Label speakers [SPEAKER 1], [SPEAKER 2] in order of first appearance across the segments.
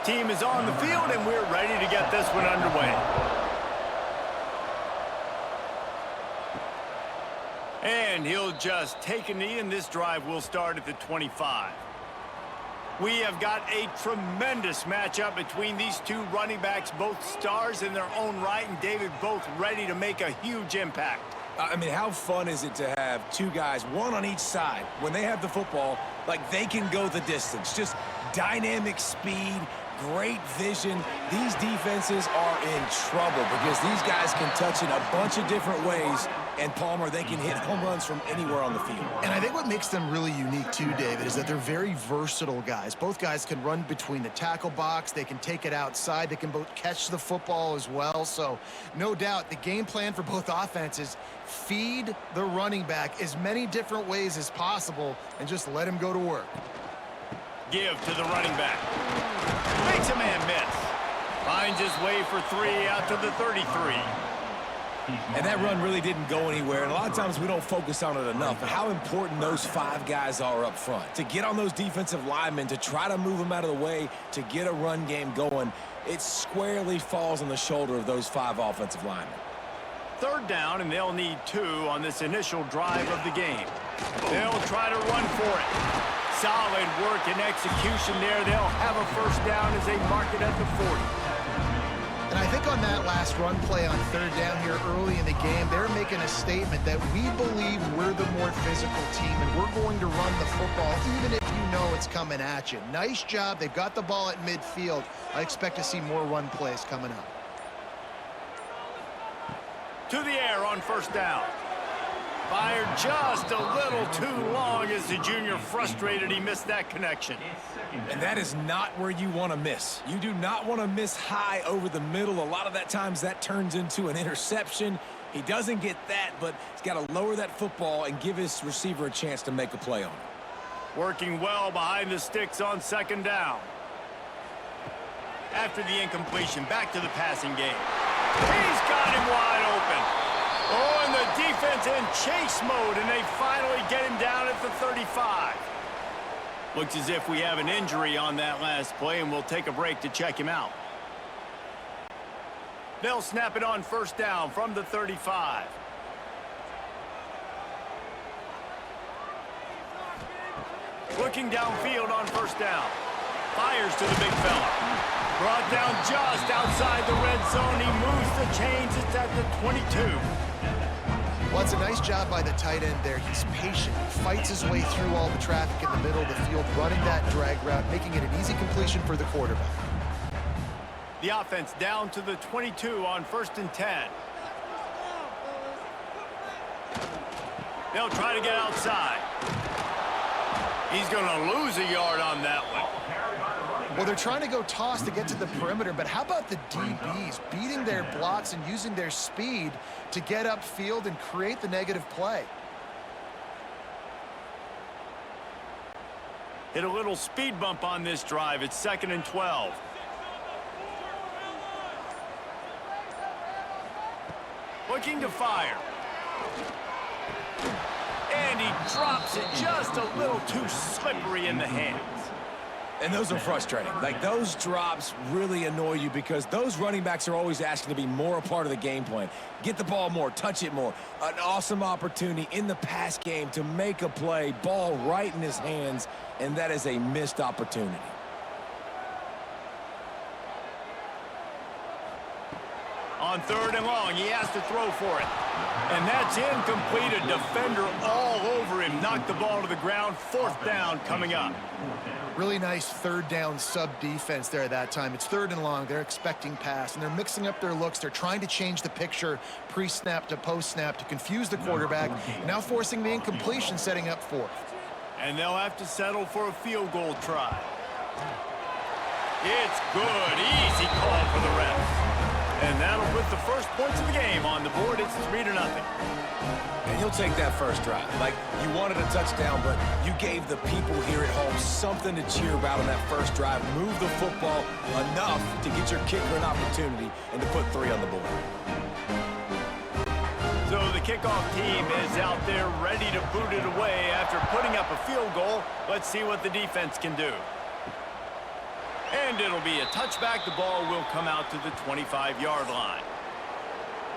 [SPEAKER 1] team is on the field, and we're ready to get this one underway. And he'll just take a knee, and this drive will start at the 25. We have got a tremendous matchup between these two running backs, both stars in their own right, and David, both ready to make a huge impact.
[SPEAKER 2] I mean, how fun is it to have two guys, one on each side, when they have the football, like they can go the distance. Just dynamic speed, great vision. These defenses are in trouble because these guys can touch in a bunch of different ways. And, Palmer, they can hit home runs from anywhere on the field.
[SPEAKER 3] And I think what makes them really unique, too, David, is that they're very versatile guys. Both guys can run between the tackle box. They can take it outside. They can both catch the football as well. So, no doubt, the game plan for both offenses, feed the running back as many different ways as possible and just let him go to work.
[SPEAKER 1] Give to the running back. Makes a man miss. Finds his way for 3 out to the 33.
[SPEAKER 2] And that run really didn't go anywhere. And a lot of times we don't focus on it enough. But how important those 5 guys are up front. To get on those defensive linemen, to try to move them out of the way, to get a run game going, it squarely falls on the shoulder of those 5 offensive linemen.
[SPEAKER 1] 3rd down, and they'll need 2 on this initial drive of the game. They'll try to run for it. Solid work and execution there. They'll have a 1st down as they mark it at the 40.
[SPEAKER 3] And I think on that last run play on 3rd down here early in the game, they're making a statement that we believe we're the more physical team and we're going to run the football even if you know it's coming at you. Nice job. They've got the ball at midfield. I expect to see more run plays coming up.
[SPEAKER 1] To the air on 1st down. Fired just a little too long as the junior frustrated. He missed that connection.
[SPEAKER 2] And that is not where you want to miss. You do not want to miss high over the middle. A lot of that times that turns into an interception. He doesn't get that, but he's got to lower that football and give his receiver a chance to make a play on it.
[SPEAKER 1] Working well behind the sticks on 2nd down. After the incompletion, back to the passing game. He's got him wide open. Oh, and the defense in chase mode, and they finally get him down at the 35. Looks as if we have an injury on that last play, and we'll take a break to check him out. They'll snap it on 1st down from the 35. Looking downfield on 1st down. Fires to the big fella. Brought down just outside the red zone. He moves the chains. It's at the 22.
[SPEAKER 3] Well, it's a nice job by the tight end there. He's patient. He fights his way through all the traffic in the middle of the field, running that drag route, making it an easy completion for the quarterback.
[SPEAKER 1] The offense down to the 22 on 1st and 10. They'll try to get outside. He's going to lose a yard on that one.
[SPEAKER 3] Well, they're trying to go toss to get to the perimeter, but how about the DBs beating their blocks and using their speed to get upfield and create the negative play?
[SPEAKER 1] Hit a little speed bump on this drive. It's 2nd and 12. Looking to fire. And he drops it just a little too slippery in the hands.
[SPEAKER 2] And those are frustrating. Like, those drops really annoy you because those running backs are always asking to be more a part of the game plan. Get the ball more, touch it more. An awesome opportunity in the pass game to make a play, ball right in his hands, and that is a missed opportunity.
[SPEAKER 1] On 3rd and long, he has to throw for it. And that's incomplete. A defender all over him. Knocked the ball to the ground. 4th down coming up.
[SPEAKER 3] Really nice 3rd down sub-defense there at that time. It's 3rd and long. They're expecting pass, and they're mixing up their looks. They're trying to change the picture pre-snap to post-snap to confuse the quarterback, now forcing the incompletion, setting up 4th.
[SPEAKER 1] And they'll have to settle for a field goal try. It's good. Easy call for the refs. And that'll put the first points of the game on the board. It's 3-0.
[SPEAKER 2] And you'll take that first drive. Like, you wanted a touchdown, but you gave the people here at home something to cheer about on that first drive. Move the football enough to get your kicker an opportunity and to put 3 on the board.
[SPEAKER 1] So the kickoff team is out there ready to boot it away after putting up a field goal. Let's see what the defense can do. And it'll be a touchback. The ball will come out to the 25-yard line.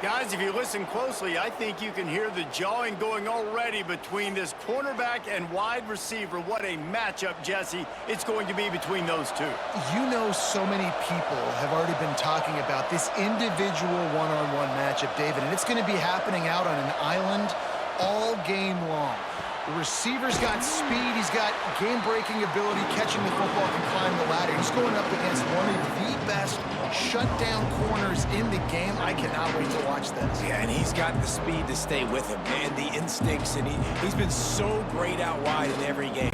[SPEAKER 1] Guys, if you listen closely, I think you can hear the jawing going already between this cornerback and wide receiver. What a matchup, Jesse, it's going to be between those two.
[SPEAKER 3] You know, so many people have already been talking about this individual one-on-one matchup, David, and it's going to be happening out on an island all game long. The receiver's got speed, he's got game-breaking ability, catching the football, can climb the ladder. He's going up against one of the best shutdown corners in the game. I cannot wait to watch this.
[SPEAKER 2] Yeah, and he's got the speed to stay with him and the instincts, and he's been so great out wide in every game.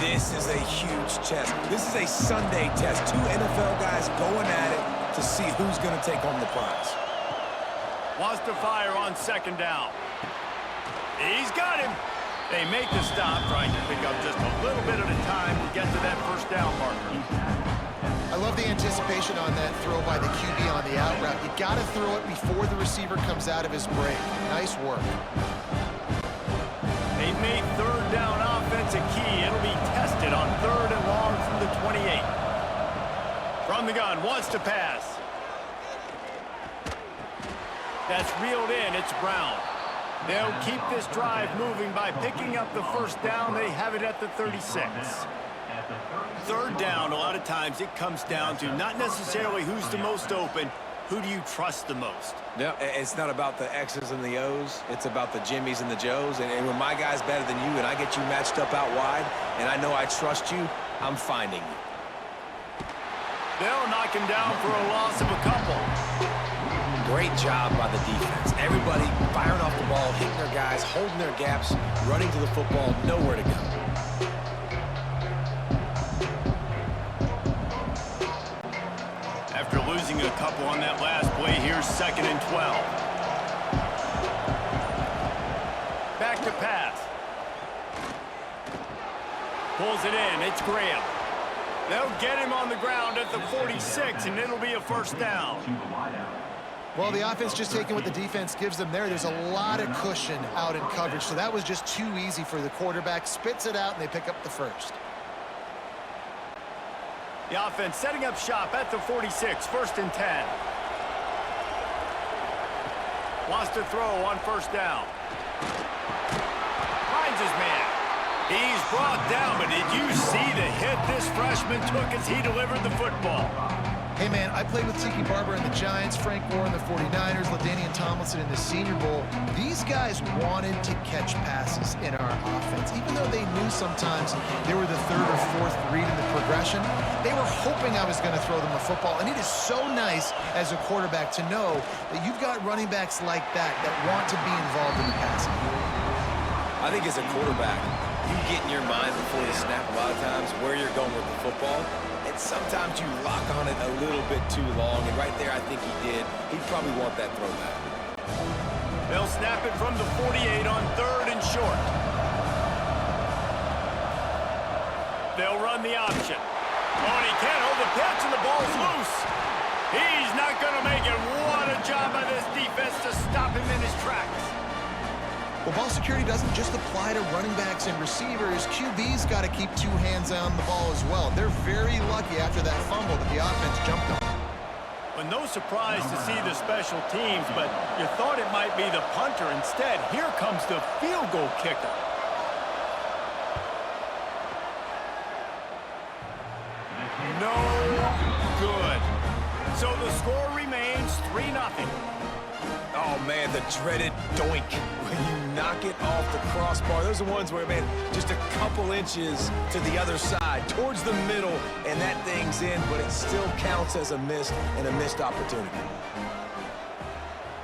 [SPEAKER 2] This is a huge test. This is a Sunday test. Two NFL guys going at it to see who's going to take home the prize.
[SPEAKER 1] Wants to fire on second down. He's got him. They make the stop, trying to pick up just a little bit at a time to get to that first down marker.
[SPEAKER 3] I love the anticipation on that throw by the QB on the out route. You got to throw it before the receiver comes out of his break. Nice work.
[SPEAKER 1] They've made third down offense a key. It'll be tested on third and long from the 28. From the gun, wants to pass. That's reeled in. It's Brown. They'll keep this drive moving by picking up the first down. They have it at the 36. Third down, a lot of times it comes down to not necessarily who's the most open, who do you trust the most?
[SPEAKER 2] No, it's not about the X's and the O's. It's about the Jimmies and the Joes. And when my guy's better than you and I get you matched up out wide and I know I trust you, I'm finding you.
[SPEAKER 1] They'll knock him down for a loss of a couple.
[SPEAKER 2] Great job by the defense. Everybody firing off the ball, hitting their guys, holding their gaps, running to the football, nowhere to go.
[SPEAKER 1] After losing a couple on that last play, here's 2nd and 12. Back to pass. Pulls it in. It's Graham. They'll get him on the ground at the 46, and it'll be a first down.
[SPEAKER 3] Well, the offense just taking what the defense gives them there. There's a lot of cushion out in coverage, so that was just too easy for the quarterback. Spits it out, and they pick up the first.
[SPEAKER 1] The offense setting up shop at the 46, 1st and 10. Wants to throw on first down. Finds his man. He's brought down, but did you see the hit this freshman took as he delivered the football?
[SPEAKER 3] Hey, man, I played with Tiki Barber and the Giants, Frank Gore and the 49ers, LaDainian Tomlinson in the Senior Bowl. These guys wanted to catch passes in our offense. Even though they knew sometimes they were the third or fourth read in the progression, they were hoping I was going to throw them a football. And it is so nice as a quarterback to know that you've got running backs like that want to be involved in the passing.
[SPEAKER 2] I think as a quarterback, you get in your mind before the snap a lot of times where you're going with the football. And sometimes you lock on it a little bit too long, and right there I think he did. He'd probably want that throwback.
[SPEAKER 1] They'll snap it from the 48 on 3rd and short. They'll run the option. Oh, and he can't hold the pitch, and the ball's loose. He's not going to make it. What a job by this defense to stop him in his tracks.
[SPEAKER 3] Well, ball security doesn't just apply to running backs and receivers. QB's got to keep two hands on the ball as well. They're very lucky after that fumble that the offense jumped on.
[SPEAKER 1] Well, no surprise to see the special teams, but you thought it might be the punter. Instead, here comes the field goal kicker. No good. So the score remains 3-0.
[SPEAKER 2] Oh, man, the dreaded doink. When you knock it off the crossbar. Those are ones where, man, just a couple inches to the other side, towards the middle, and that thing's in, but it still counts as a miss and a missed opportunity.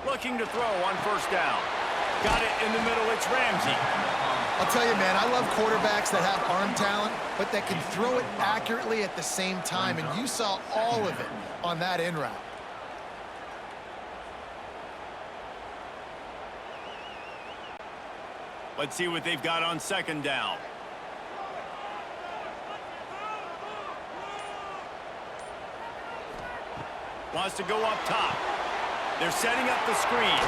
[SPEAKER 1] Looking to throw on first down. Got it in the middle. It's Ramsey.
[SPEAKER 3] I'll tell you, man, I love quarterbacks that have arm talent, but that can throw it accurately at the same time, and you saw all of it on that in route.
[SPEAKER 1] Let's see what they've got on second down. Wants to go up top. They're setting up the screen.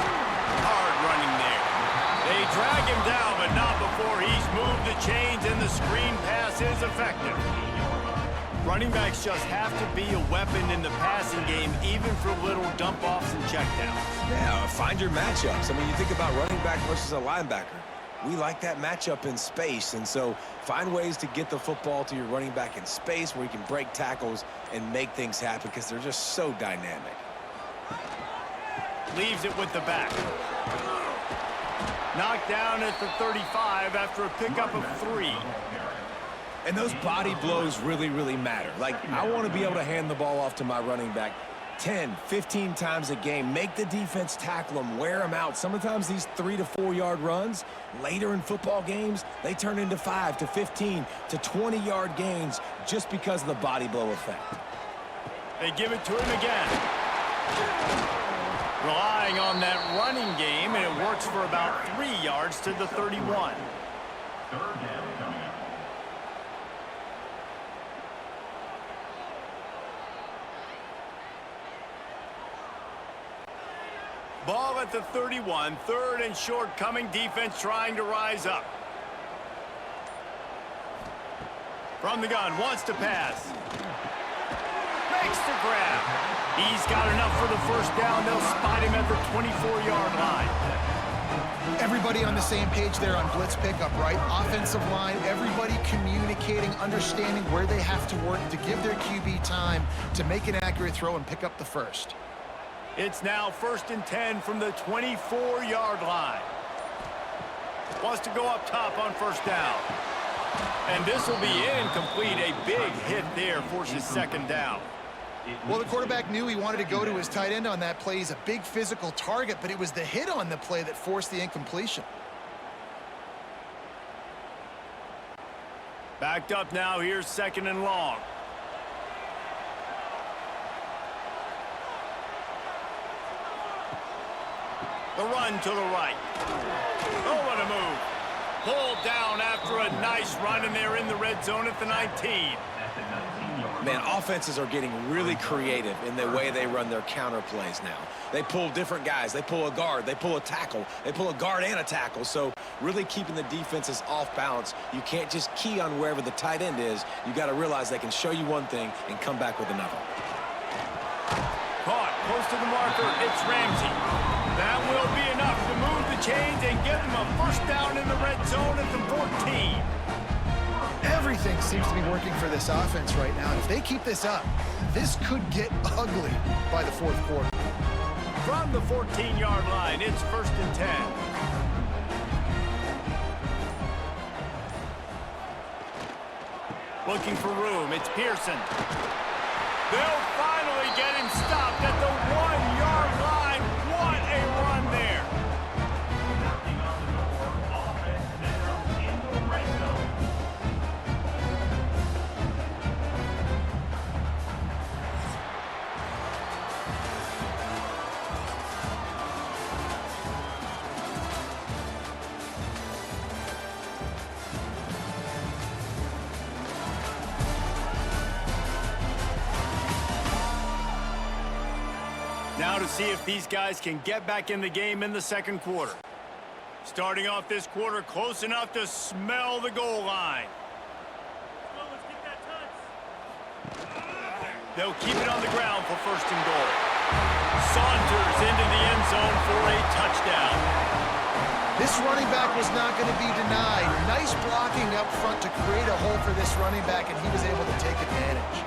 [SPEAKER 1] Hard running there. They drag him down, but not before he's moved the chains, and the screen pass is effective. Running backs just have to be a weapon in the passing game, even for little dump-offs and checkdowns.
[SPEAKER 2] Yeah, find your matchups. I mean, you think about running back versus a linebacker. We like that matchup in space, and so find ways to get the football to your running back in space where you can break tackles and make things happen because they're just so dynamic.
[SPEAKER 1] Leaves it with the back. Knocked down at the 35 after a pickup of 3.
[SPEAKER 2] And those body blows really, really matter. Like, I want to be able to hand the ball off to my running back 10, 15 times a game. Make the defense tackle them, wear them out. Sometimes these 3 to 4 yard runs, later in football games, they turn into 5 to 15 to 20 yard gains just because of the body blow effect.
[SPEAKER 1] They give it to him again. Relying on that running game, and it works for about 3 yards to the 31. Ball at the 31, 3rd and short coming, defense trying to rise up. From the gun, wants to pass. Makes the grab. He's got enough for the first down. They'll spot him at the 24-yard line.
[SPEAKER 3] Everybody on the same page there on blitz pickup, right? Offensive line, everybody communicating, understanding where they have to work to give their QB time to make an accurate throw and pick up the first.
[SPEAKER 1] It's now 1st and 10 from the 24-yard line. Wants to go up top on first down. And this will be incomplete. A big hit there forces 2nd down.
[SPEAKER 3] Well, the quarterback knew he wanted to go to his tight end on that play. He's a big physical target, but it was the hit on the play that forced the incompletion.
[SPEAKER 1] Backed up now. Here's 2nd and long. The run to the right. Oh, what a move. Pulled down after a nice run, and they're in the red zone at the 19.
[SPEAKER 2] Man, offenses are getting really creative in the way they run their counter plays now. They pull different guys. They pull a guard. They pull a tackle. They pull a guard and a tackle. So really keeping the defenses off balance. You can't just key on wherever the tight end is. You got to realize they can show you one thing and come back with another.
[SPEAKER 1] Caught close to the marker. It's Ramsey. That will be enough to move the chains and get them a first down in the red zone at the 14.
[SPEAKER 3] Everything seems to be working for this offense right now. And if they keep this up, this could get ugly by the 4th quarter.
[SPEAKER 1] From the 14-yard line, it's 1st and 10. Looking for room. It's Pearson. They'll finally get him stopped at the 1-yard line. What a run there. Now to see if these guys can get back in the game in the 2nd quarter. Starting off this quarter close enough to smell the goal line. They'll keep it on the ground for 1st and goal. Saunders into the end zone for a touchdown.
[SPEAKER 3] This running back was not going to be denied. Nice blocking up front to create a hole for this running back, and he was able to take advantage.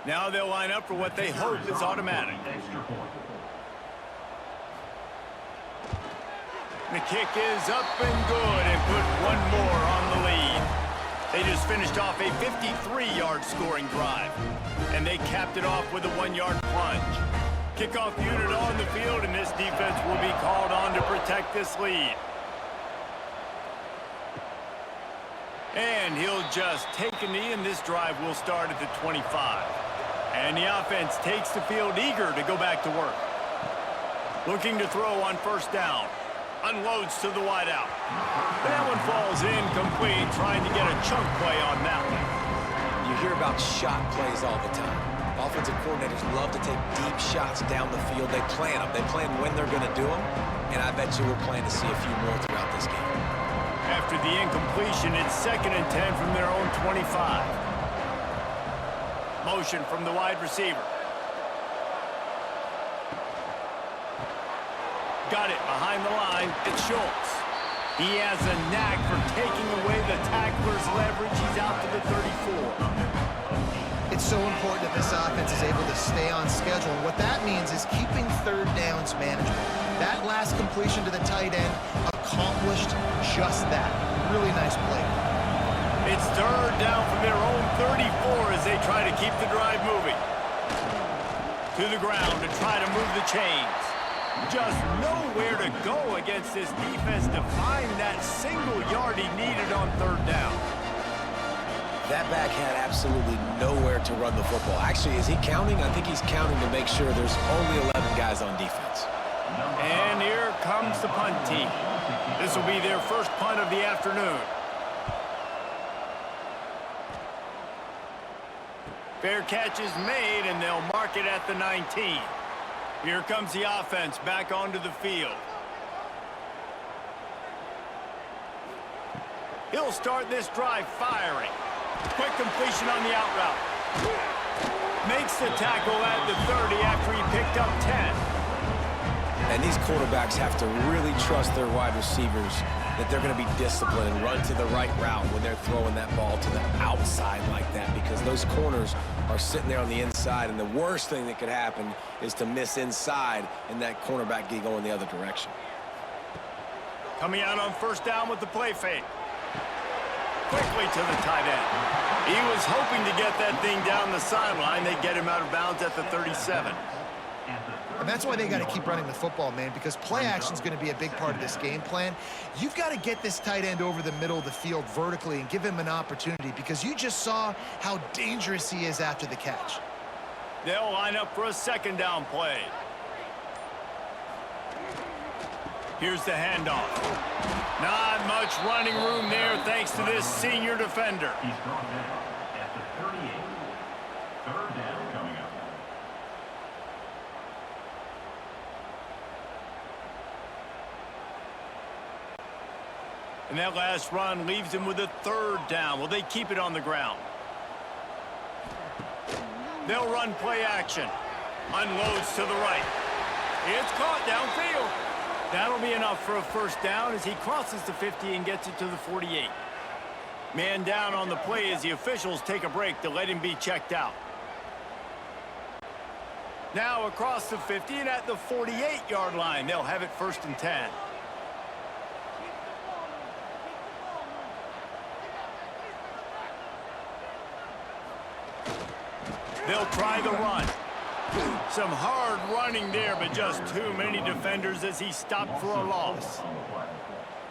[SPEAKER 1] Now they'll line up for what they hope is automatic. The kick is up and good and put one more on the lead. They just finished off a 53-yard scoring drive, and they capped it off with a 1-yard plunge. Kickoff unit on the field, and this defense will be called on to protect this lead. And he'll just take a knee, and this drive will start at the 25. And the offense takes the field eager to go back to work. Looking to throw on 1st down. Unloads to the wideout. That one falls incomplete, trying to get a chunk play on that one.
[SPEAKER 2] You hear about shot plays all the time. Offensive coordinators love to take deep shots down the field. They plan them. They plan when they're going to do them, and I bet you we'll plan to see a few more throughout this game.
[SPEAKER 1] After the incompletion, it's 2nd and 10 from their own 25. Motion from the wide receiver. Got it behind the line. It's Schultz. He has a knack for taking away the tackler's leverage. He's out to the 34.
[SPEAKER 3] It's so important that this offense is able to stay on schedule. And what that means is keeping third downs manageable. That last completion to the tight end accomplished just that. Really nice play.
[SPEAKER 1] It's 3rd down from their own 34 as they try to keep the drive moving. To the ground to try to move the chains. Just nowhere to go against this defense to find that single yard he needed on 3rd down.
[SPEAKER 2] That back had absolutely nowhere to run the football. Actually, is he counting? I think he's counting to make sure there's only 11 guys on defense.
[SPEAKER 1] And here comes the punt team. This will be their first punt of the afternoon. Fair catch is made, and they'll mark it at the 19. Here comes the offense back onto the field. He'll start this drive firing. Quick completion on the out route. Makes the tackle at the 30 after he picked up 10.
[SPEAKER 2] And these quarterbacks have to really trust their wide receivers that they're going to be disciplined and run to the right route when they're throwing that ball to the outside like that, because those corners are sitting there on the inside, and the worst thing that could happen is to miss inside and that cornerback get going the other direction.
[SPEAKER 1] Coming out on 1st down with the play fake. Quickly to the tight end. He was hoping to get that thing down the sideline. They get him out of bounds at the 37.
[SPEAKER 3] And that's why they got to keep running the football, man, because play action is going to be a big part of this game plan. You've got to get this tight end over the middle of the field vertically and give him an opportunity, because you just saw how dangerous he is after the catch.
[SPEAKER 1] They'll line up for a 2nd down play. Here's the handoff. Not much running room there thanks to this senior defender.
[SPEAKER 4] He's brought down at the 38. 3rd down coming up.
[SPEAKER 1] And that last run leaves him with a 3rd down. Will they keep it on the ground? They'll run play action. Unloads to the right. It's caught downfield. That'll be enough for a 1st down as he crosses the 50 and gets it to the 48. Man down on the play as the officials take a break to let him be checked out. Now across the 50 and at the 48-yard line, they'll have it 1st and 10. They'll try the run. Some hard running there, but just too many defenders as he stopped for a loss.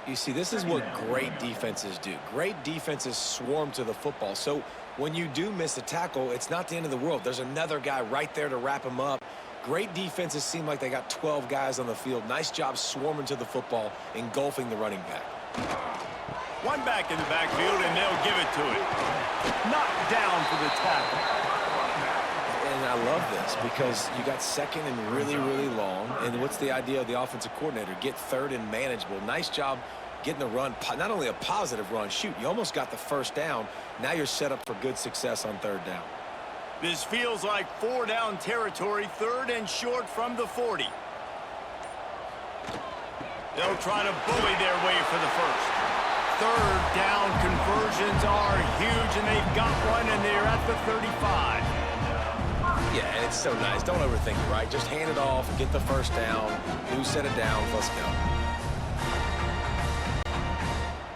[SPEAKER 2] You see, this is what great defenses do. Great defenses swarm to the football. So when you do miss a tackle, it's not the end of the world. There's another guy right there to wrap him up. Great defenses seem like they got 12 guys on the field. Nice job swarming to the football, engulfing the running back.
[SPEAKER 1] One back in the backfield, and they'll give it to him. Knocked down for the tackle.
[SPEAKER 2] And I love this because you got 2nd and really, really long. And what's the idea of the offensive coordinator? Get 3rd and manageable. Nice job getting the run. Not only a positive run, shoot, you almost got the 1st down. Now you're set up for good success on 3rd down.
[SPEAKER 1] This feels like 4-down territory, 3rd and short from the 40. They'll try to bully their way for the 1st. 3rd down conversions are huge, and they've got one, and they're at the 35.
[SPEAKER 2] Yeah, and it's so nice. Don't overthink it, right? Just hand it off, get the 1st down, new set of downs, let's go.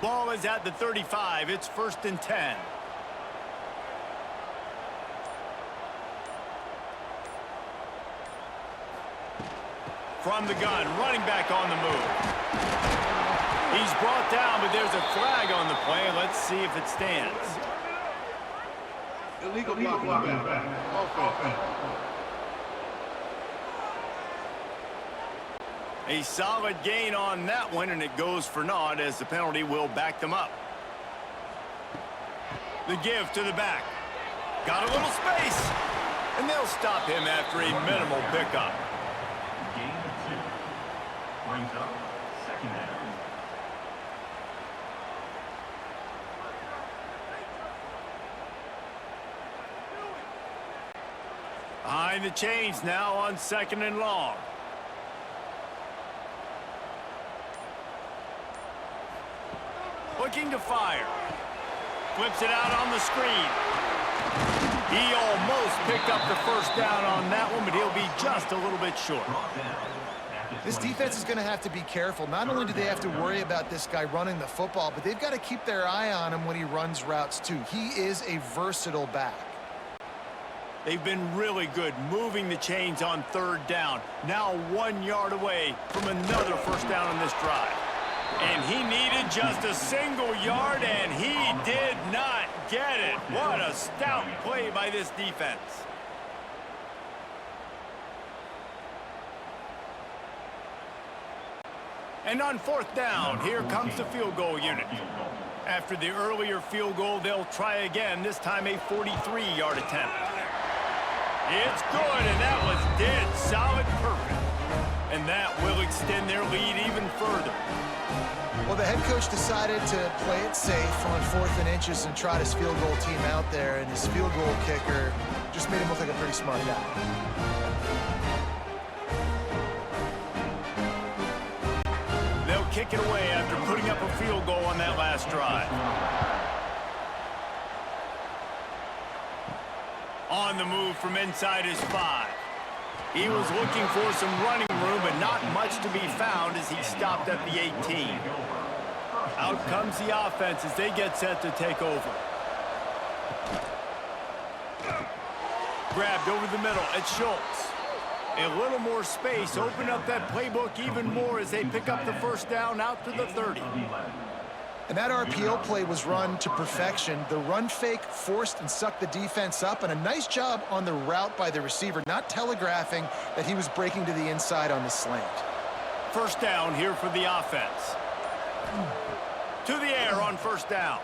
[SPEAKER 1] Ball is at the 35. It's 1st and 10. From the gun, running back on the move. He's brought down, but there's a flag on the play. Let's see if it stands.
[SPEAKER 5] Illegal blocking back. Offense.
[SPEAKER 1] A solid gain on that one, and it goes for naught as the penalty will back them up. The give to the back. Got a little space, and they'll stop him after a minimal pickup.
[SPEAKER 4] Gain of 2. Brings up second down.
[SPEAKER 1] Behind the chains now on 2nd and long. Looking to fire. Flips it out on the screen. He almost picked up the first down on that one, but he'll be just a little bit short.
[SPEAKER 3] This defense is going to have to be careful. Not only do they have to worry about this guy running the football, but they've got to keep their eye on him when he runs routes too. He is a versatile back.
[SPEAKER 1] They've been really good moving the chains on 3rd down. Now 1 yard away from another first down on this drive. And he needed just a single yard, and he did not get it. What a stout play by this defense. And on 4th down, here comes the field goal unit. After the earlier field goal, they'll try again, this time a 43-yard attempt. It's good, and that was dead solid perfect. And that will extend their lead even further.
[SPEAKER 3] Well, the head coach decided to play it safe on 4th and inches and trot his field goal team out there, and his field goal kicker just made him look like a pretty smart guy.
[SPEAKER 1] They'll kick it away after putting up a field goal on that last drive. On the move from inside his 5. He was looking for some running room, but not much to be found as he stopped at the 18. Out comes the offense as they get set to take over. Grabbed over the middle at Schultz. A little more space, open up that playbook even more as they pick up the first down out to the 30.
[SPEAKER 3] And that RPO play was run to perfection. The run fake forced and sucked the defense up, and a nice job on the route by the receiver, not telegraphing that he was breaking to the inside on the slant.
[SPEAKER 1] First down here for the offense. To the air on first down.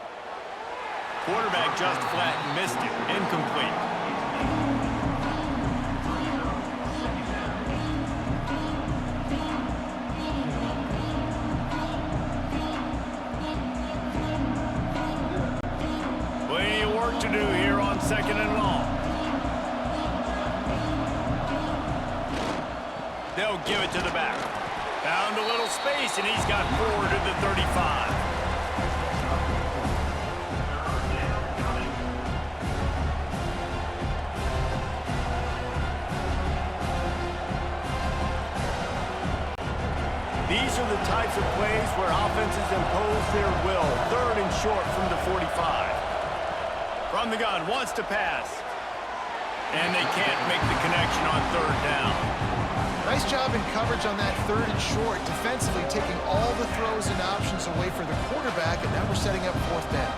[SPEAKER 1] Quarterback just flat and missed it. Incomplete. To do here on 2nd and long. They'll give it to the back. Found a little space, and he's got 4 to the 35. These are the types of plays where offenses impose their will. 3rd and short from the 45. From the gun, wants to pass. And they can't make the connection on 3rd down.
[SPEAKER 3] Nice job in coverage on that 3rd and short, defensively taking all the throws and options away for the quarterback, and now we're setting up 4th down.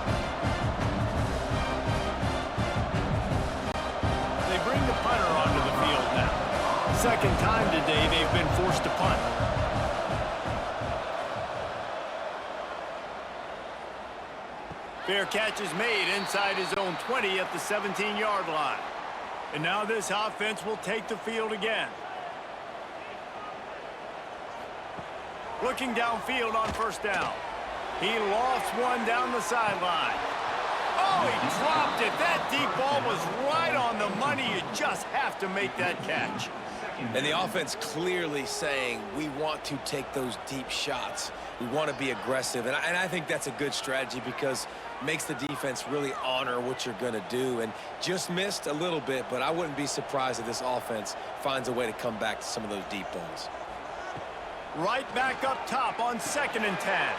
[SPEAKER 1] They bring the punter onto the field now. 2nd time today they've been forced to punt. Fair catch is made inside his own 20 at the 17-yard line. And now this offense will take the field again. Looking downfield on first down. He lost one down the sideline. Oh, he dropped it. That deep ball was right on the money. You just have to make that catch.
[SPEAKER 2] And the offense clearly saying, we want to take those deep shots. We want to be aggressive. And I think that's a good strategy because it makes the defense really honor what you're going to do. And just missed a little bit, but I wouldn't be surprised if this offense finds a way to come back to some of those deep balls.
[SPEAKER 1] Right back up top on 2nd and 10.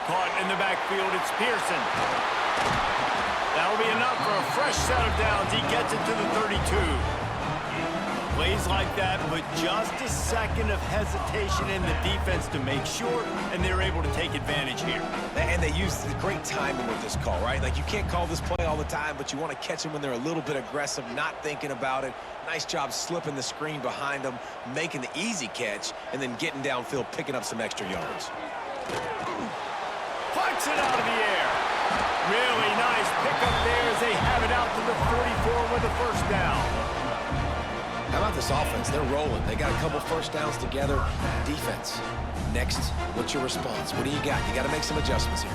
[SPEAKER 1] Caught in the backfield, it's Pearson. That'll be enough for a fresh set of downs. He gets it to the 32. Plays like that, but just a second of hesitation in the defense to make sure, and they're able to take advantage here.
[SPEAKER 2] And they use the great timing with this call, right? Like, you can't call this play all the time, but you want to catch them when they're a little bit aggressive, not thinking about it. Nice job slipping the screen behind them, making the easy catch, and then getting downfield, picking up some extra yards.
[SPEAKER 1] Plucks it out of the air. Really nice pickup there as they have it out to the 44 with a first down.
[SPEAKER 2] How about this offense? They're rolling. They got a couple first downs together. Defense. Next, what's your response? What do you got? You got to make some adjustments here.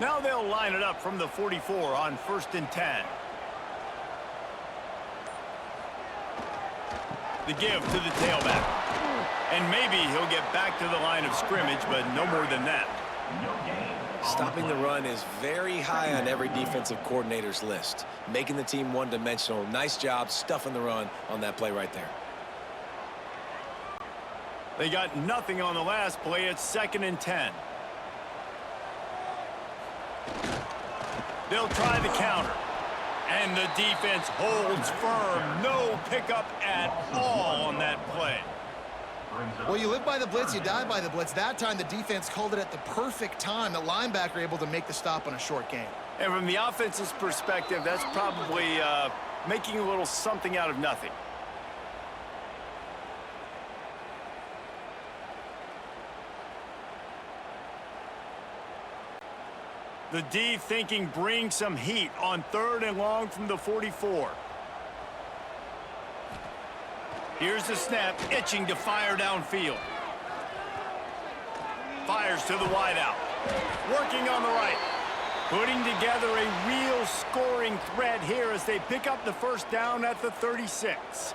[SPEAKER 1] Now they'll line it up from the 44 on 1st and 10. The give to the tailback. And maybe he'll get back to the line of scrimmage, but no more than that.
[SPEAKER 2] Stopping the run is very high on every defensive coordinator's list. Making the team one-dimensional. Nice job stuffing the run on that play right there.
[SPEAKER 1] They got nothing on the last play. It's 2nd and 10. They'll try the counter. And the defense holds firm. No pickup at all on that play.
[SPEAKER 3] Well, you live by the blitz, you die by the blitz. That time, the defense called it at the perfect time. The linebacker able to make the stop on a short gain.
[SPEAKER 1] And from the offense's perspective, that's probably making a little something out of nothing. The D thinking bring some heat on 3rd and long from the 44. Here's the snap, itching to fire downfield. Fires to the wideout. Working on the right. Putting together a real scoring threat here as they pick up the first down at the 36.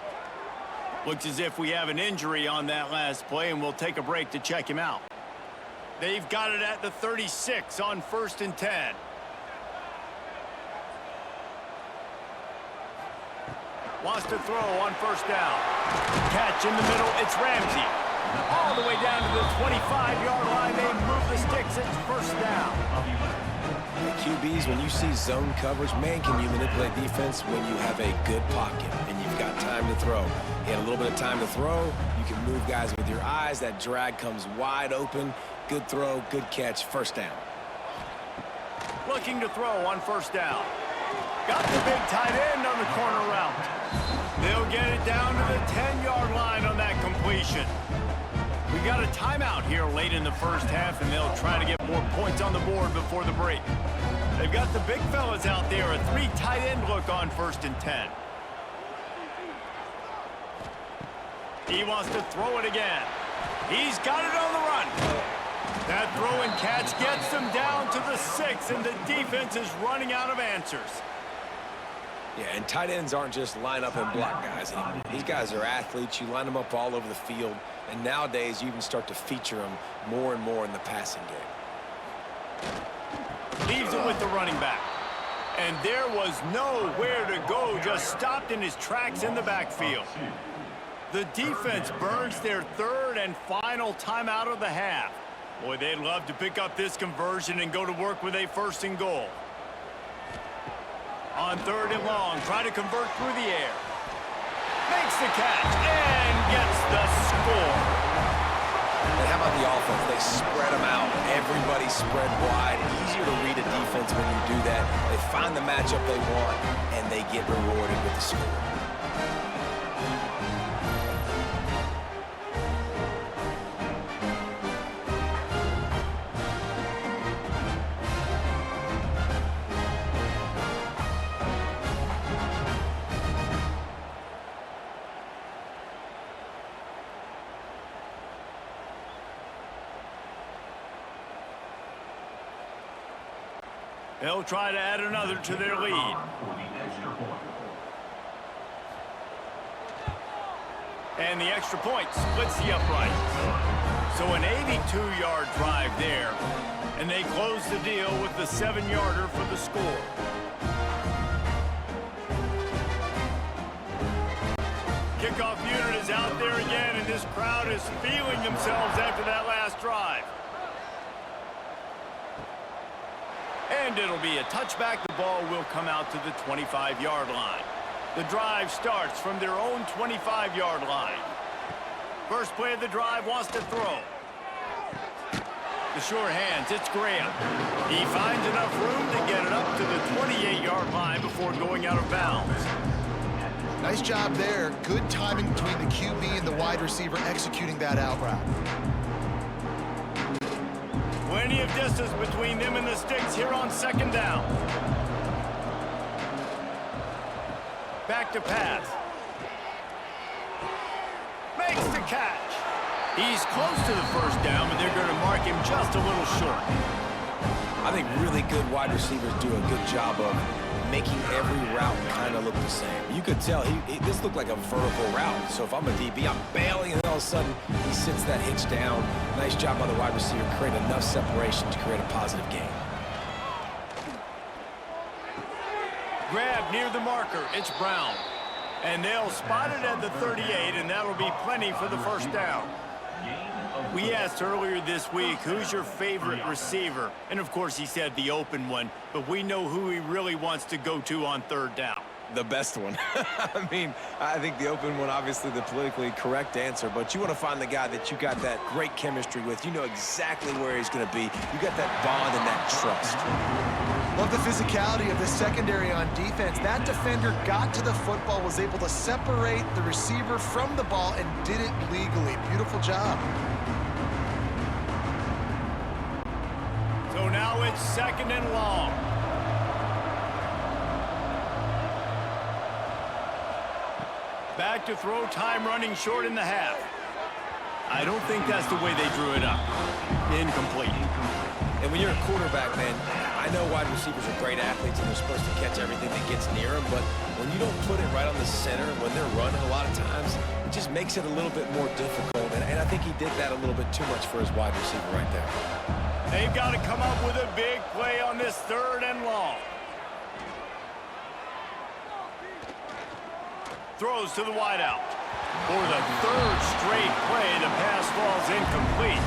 [SPEAKER 1] Looks as if we have an injury on that last play, and we'll take a break to check him out. They've got it at the 36 on 1st and 10. Wants to throw on 1st down. Catch in the middle, it's Ramsey. All the way down to the 25-yard line, they move the sticks, it's 1st down.
[SPEAKER 2] The QBs, when you see zone coverage, man, can you manipulate defense when you have a good pocket and you've got time to throw. He had a little bit of time to throw. You can move guys with your eyes. That drag comes wide open. Good throw, good catch, 1st down.
[SPEAKER 1] Looking to throw on 1st down. Got the big tight end on the corner route. They'll get it down to the 10-yard line on that completion. We got a timeout here late in the first half, and they'll try to get more points on the board before the break. They've got the big fellas out there, a 3 tight end look on 1st and 10. He wants to throw it again. He's got it on the run. That throw and catch gets them down to the 6, and the defense is running out of answers.
[SPEAKER 2] Yeah, and tight ends aren't just line up and block guys anymore. These guys are athletes. You line them up all over the field, and nowadays you can start to feature them more and more in the passing game.
[SPEAKER 1] Leaves it with the running back. And there was nowhere to go, just stopped in his tracks in the backfield. The defense burns their 3rd and final timeout of the half. Boy, they'd love to pick up this conversion and go to work with a 1st and goal. On 3rd and long, try to convert through the air. Makes the catch and gets the score.
[SPEAKER 2] And how about the offense? They spread them out. Everybody spread wide. Easier to read a defense when you do that. They find the matchup they want, and they get rewarded with the score.
[SPEAKER 1] They'll try to add another to their lead. And the extra point splits the uprights. So an 82-yard drive there. And they close the deal with the 7-yarder for the score. Kickoff unit is out there again, and this crowd is feeling themselves after that last drive. And it'll be a touchback. The ball will come out to the 25-yard line. The drive starts from their own 25-yard line. First play of the drive wants to throw. The sure hands, it's Graham. He finds enough room to get it up to the 28-yard line before going out of bounds.
[SPEAKER 3] Nice job there. Good timing between the QB and the wide receiver executing that out route.
[SPEAKER 1] Plenty of distance between them and the sticks here on second down. Back to pass. Makes the catch. He's close to the first down, but they're going to mark him just a little short.
[SPEAKER 2] I think really good wide receivers do a good job of making every route kind of look the same. You could tell this looked like a vertical route. So if I'm a DB, I'm bailing, and all of a sudden he sits that hitch down. Nice job by the wide receiver, create enough separation to create a positive gain.
[SPEAKER 1] Grab near the marker. It's Brown. And they'll spot it at the 38, and that'll be plenty for the first down. We asked earlier this week, who's your favorite receiver? And, of course, he said the open one, but we know who he really wants to go to on third down.
[SPEAKER 2] The best one. I mean, I think the open one, obviously the politically correct answer, but you want to find the guy that you got that great chemistry with. You know exactly where he's going to be. You got that bond and that trust.
[SPEAKER 3] Love the physicality of the secondary on defense. That defender got to the football, was able to separate the receiver from the ball, and did it legally. Beautiful job.
[SPEAKER 1] So now it's second and long. Back to throw, time running short in the half. I don't think that's the way they drew it up. Incomplete.
[SPEAKER 2] And when you're a quarterback, man, I know wide receivers are great athletes and they're supposed to catch everything that gets near them, but when you don't put it right on the center, when they're running a lot of times, it just makes it a little bit more difficult. And I think he did that a little bit too much for his wide receiver right there.
[SPEAKER 1] They've got to come up with a big play on this third and long. Throws to the wideout. For the third straight play, the pass falls incomplete.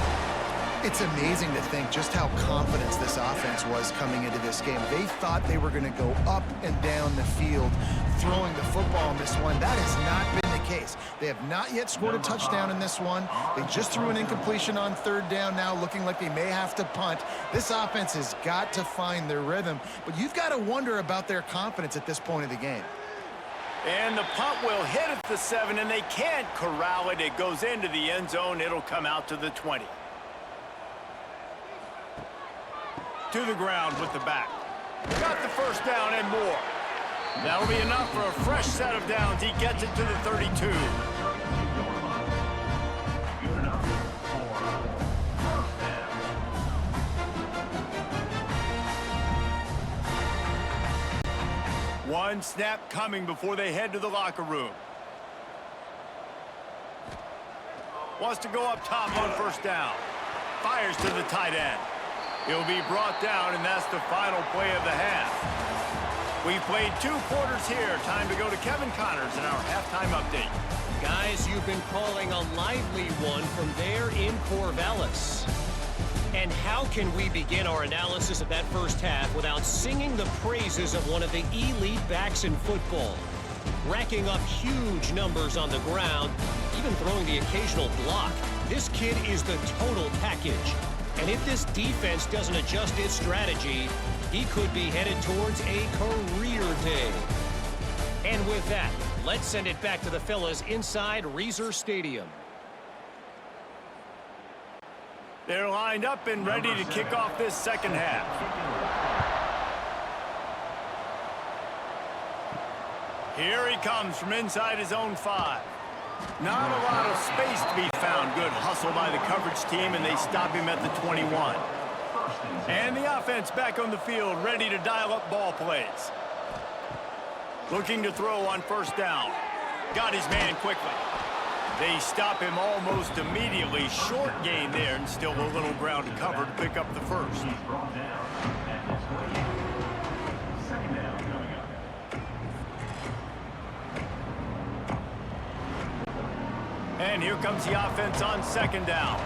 [SPEAKER 3] It's amazing to think just how confident this offense was coming into this game. They thought they were going to go up and down the field throwing the football in this one. That has not been the case. They have not yet scored a touchdown in this one. They just threw an incompletion on third down now, looking like they may have to punt. This offense has got to find their rhythm, but you've got to wonder about their confidence at this point of the game.
[SPEAKER 1] And the punt will hit at the 7, and they can't corral it. It goes into the end zone. It'll come out to the 20. To the ground with the back. Got the first down and more. That'll be enough for a fresh set of downs. He gets it to the 32. One snap coming before they head to the locker room. Wants to go up top on first down. Fires to the tight end. He'll be brought down, and that's the final play of the half. We've played 2 quarters here. Time to go to Kevin Connors in our halftime update.
[SPEAKER 5] Guys, you've been calling a lively one from there in Corvallis. And how can we begin our analysis of that first half without singing the praises of one of the elite backs in football? Racking up huge numbers on the ground, even throwing the occasional block. This kid is the total package. And if this defense doesn't adjust its strategy, he could be headed towards a career day. And with that, let's send it back to the fellas inside Reser Stadium.
[SPEAKER 1] They're lined up and ready to kick off this second half. Here he comes from inside his own 5. Not a lot of space to be found. Good hustle by the coverage team, and they stop him at the 21. And the offense back on the field, ready to dial up ball plays. Looking to throw on first down. Got his man quickly. They stop him almost immediately. Short gain there, and still a little ground to cover to pick up the first. And here comes the offense on second down.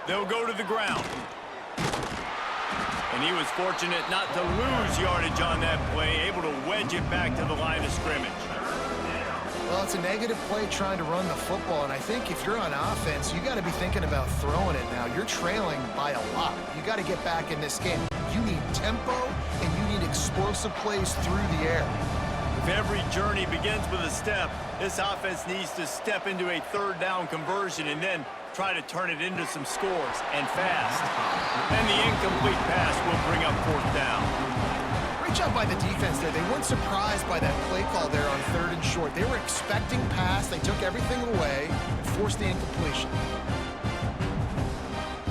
[SPEAKER 1] They'll go to the ground. And he was fortunate not to lose yardage on that play, able to wedge it back to the line of scrimmage.
[SPEAKER 3] Well, it's a negative play trying to run the football, and I think if you're on offense, you got to be thinking about throwing it now. You're trailing by a lot. You got to get back in this game. You need tempo, and you need explosive plays through the air.
[SPEAKER 1] If every journey begins with a step, this offense needs to step into a third down conversion and then try to turn it into some scores, and fast. And the incomplete pass will bring up fourth down.
[SPEAKER 3] Great job by the defense there. They weren't surprised by that play call there on 3rd and short. They were expecting pass. They took everything away and forced the incompletion.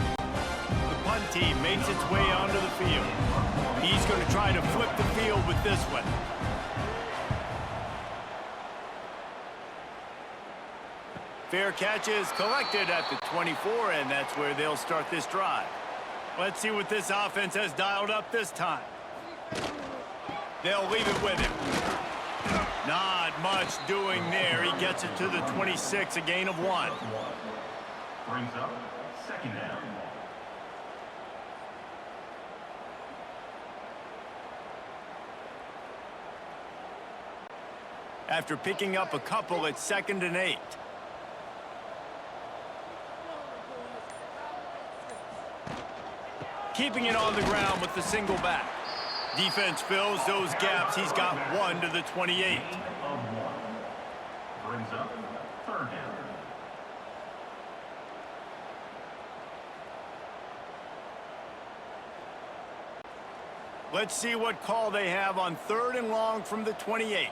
[SPEAKER 1] The punt team makes its way onto the field. He's going to try to flip the field with this one. Fair catch is collected at the 24, and that's where they'll start this drive. Let's see what this offense has dialed up this time. They'll leave it with him. Not much doing there. He gets it to the 26, a gain of 1.
[SPEAKER 4] Brings up 2nd down.
[SPEAKER 1] After picking up a couple, it's 2nd and 8. Keeping it on the ground with the single back. Defense fills those gaps. He's got 1 to the 28.
[SPEAKER 4] Brings up 3rd down.
[SPEAKER 1] Let's see what call they have on 3rd and long from the 28.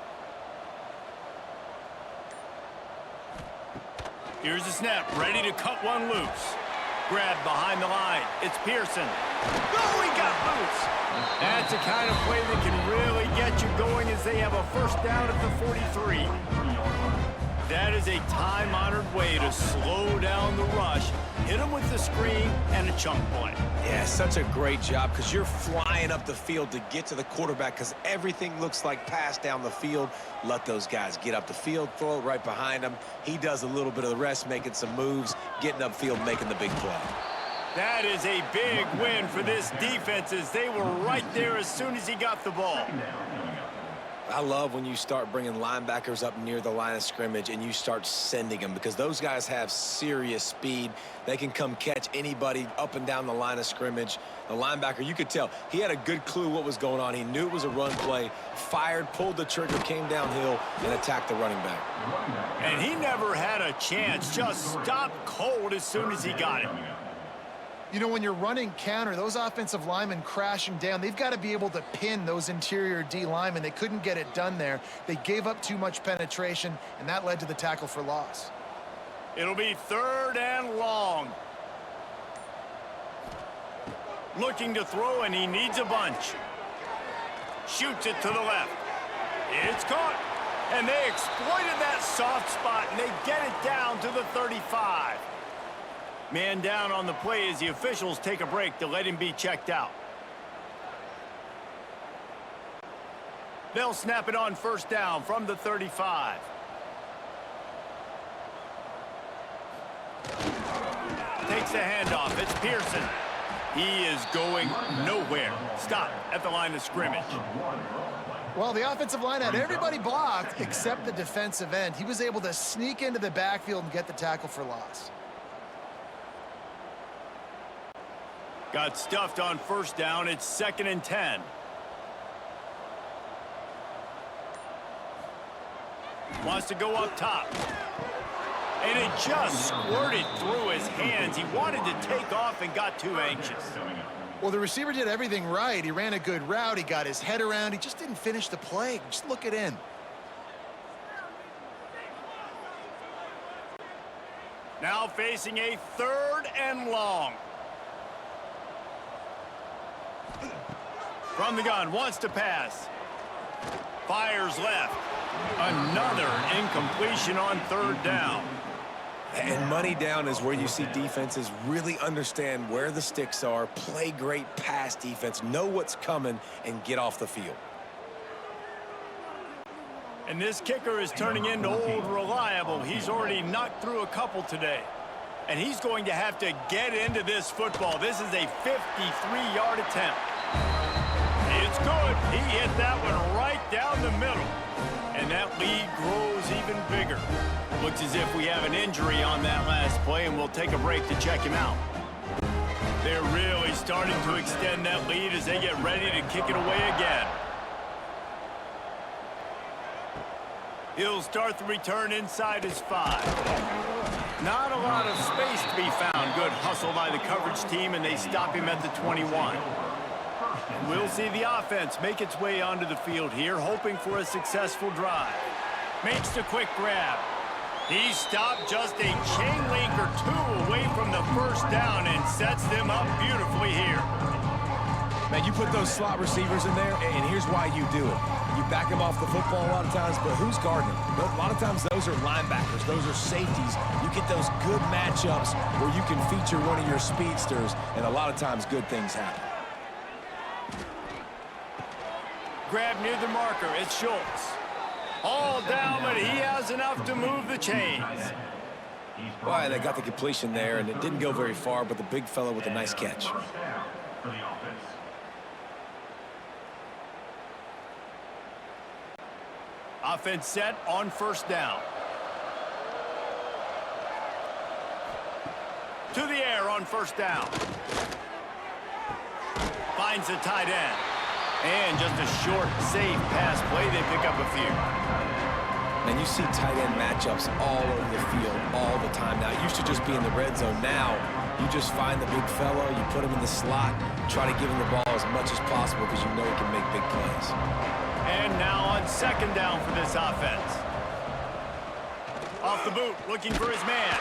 [SPEAKER 1] Here's the snap, ready to cut one loose. Grabbed behind the line. It's Pearson. Oh, he got loose. That's the kind of play that can really get you going as they have a first down at the 43. That is a time-honored way to slow down the rush, hit them with the screen, and a chunk play.
[SPEAKER 2] Yeah, such a great job because you're flying up the field to get to the quarterback because everything looks like pass down the field. Let those guys get up the field, throw it right behind him. He does a little bit of the rest, making some moves, getting upfield, making the big play.
[SPEAKER 1] That is a big win for this defense as they were right there as soon as he got the ball.
[SPEAKER 2] I love when you start bringing linebackers up near the line of scrimmage and you start sending them because those guys have serious speed. They can come catch anybody up and down the line of scrimmage. The linebacker, you could tell, he had a good clue what was going on. He knew it was a run play, fired, pulled the trigger, came downhill, and attacked the running back.
[SPEAKER 1] And he never had a chance, just stopped cold as soon as he got it.
[SPEAKER 3] You know, when you're running counter, those offensive linemen crashing down, they've got to be able to pin those interior D linemen. They couldn't get it done there. They gave up too much penetration, and that led to the tackle for loss.
[SPEAKER 1] It'll be 3rd and long. Looking to throw, and he needs a bunch. Shoots it to the left. It's caught. And they exploited that soft spot, and they get it down to the 35. Man down on the play as the officials take a break to let him be checked out. They'll snap it on 1st down from the 35. Takes the handoff. It's Pearson. He is going nowhere. Stop at the line of scrimmage.
[SPEAKER 3] Well, the offensive line had everybody blocked except the defensive end. He was able to sneak into the backfield and get the tackle for loss.
[SPEAKER 1] Got stuffed on 1st down. It's 2nd and 10. Wants to go up top. And it just squirted through his hands. He wanted to take off and got too anxious.
[SPEAKER 3] Well, the receiver did everything right. He ran a good route. He got his head around. He just didn't finish the play. Just look it in.
[SPEAKER 1] Now facing a 3rd and long. From the gun, wants to pass. Fires left. Another incompletion on 3rd down.
[SPEAKER 2] And money down is where you see defenses really understand where the sticks are, play great pass defense, know what's coming, and get off the field.
[SPEAKER 1] And this kicker is turning into old reliable. He's already knocked through a couple today. And he's going to have to get into this football. This is a 53-yard attempt. He hit that one right down the middle. And that lead grows even bigger. Looks as if we have an injury on that last play, and we'll take a break to check him out. They're really starting to extend that lead as they get ready to kick it away again. He'll start the return inside his 5. Not a lot of space to be found. Good hustle by the coverage team, and they stop him at the 21. We'll see the offense make its way onto the field here, hoping for a successful drive. Makes the quick grab. He stopped just a chain link or two away from the first down and sets them up beautifully here.
[SPEAKER 2] Man, you put those slot receivers in there, and here's why you do it. You back them off the football a lot of times, but who's guarding them? A lot of times those are linebackers. Those are safeties. You get those good matchups where you can feature one of your speedsters, and a lot of times good things happen.
[SPEAKER 1] Grab near the marker. It's Schultz. All down, but he has enough to move the chains.
[SPEAKER 2] Boy, they got the completion there, and it didn't go very far, but the big fella with a nice catch.
[SPEAKER 1] Offense set on first down. To the air on first down. Finds the tight end. And just a short, safe pass play. They pick up a few.
[SPEAKER 2] And you see tight end matchups all over the field all the time now. It used to just be in the red zone. Now, you just find the big fellow, you put him in the slot, try to give him the ball as much as possible because you know he can make big plays.
[SPEAKER 1] And now on second down for this offense. Off the boot, looking for his man.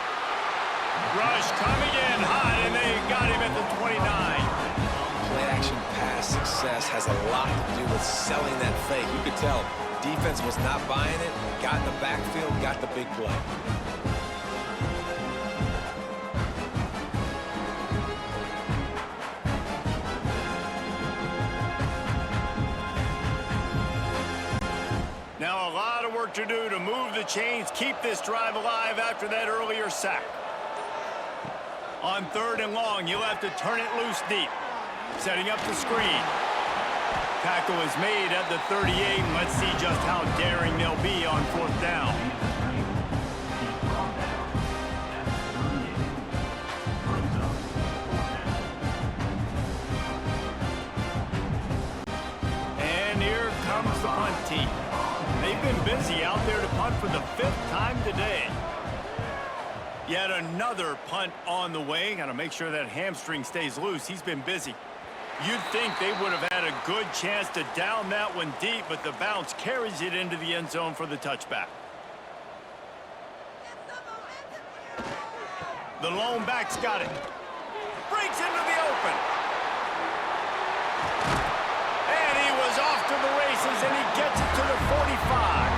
[SPEAKER 1] Rush coming in hot, and they got him at the 29.
[SPEAKER 2] Play-action pass success has a lot to do with selling that fake. You could tell defense was not buying it, got in the backfield, got the big play.
[SPEAKER 1] Now a lot of work to do to move the chains, keep this drive alive after that earlier sack. On third and long, you'll have to turn it loose deep. Setting up the screen. Tackle is made at the 38, and let's see just how daring they'll be on fourth down. And here comes the punt team. They've been busy out there to punt for the 5th time today. Yet another punt on the way. Got to make sure that hamstring stays loose. He's been busy. You'd think they would have had a good chance to down that one deep, but the bounce carries it into the end zone for the touchback. The lone back's got it. Breaks into the open. And he was off to the races, and he gets it to the 45.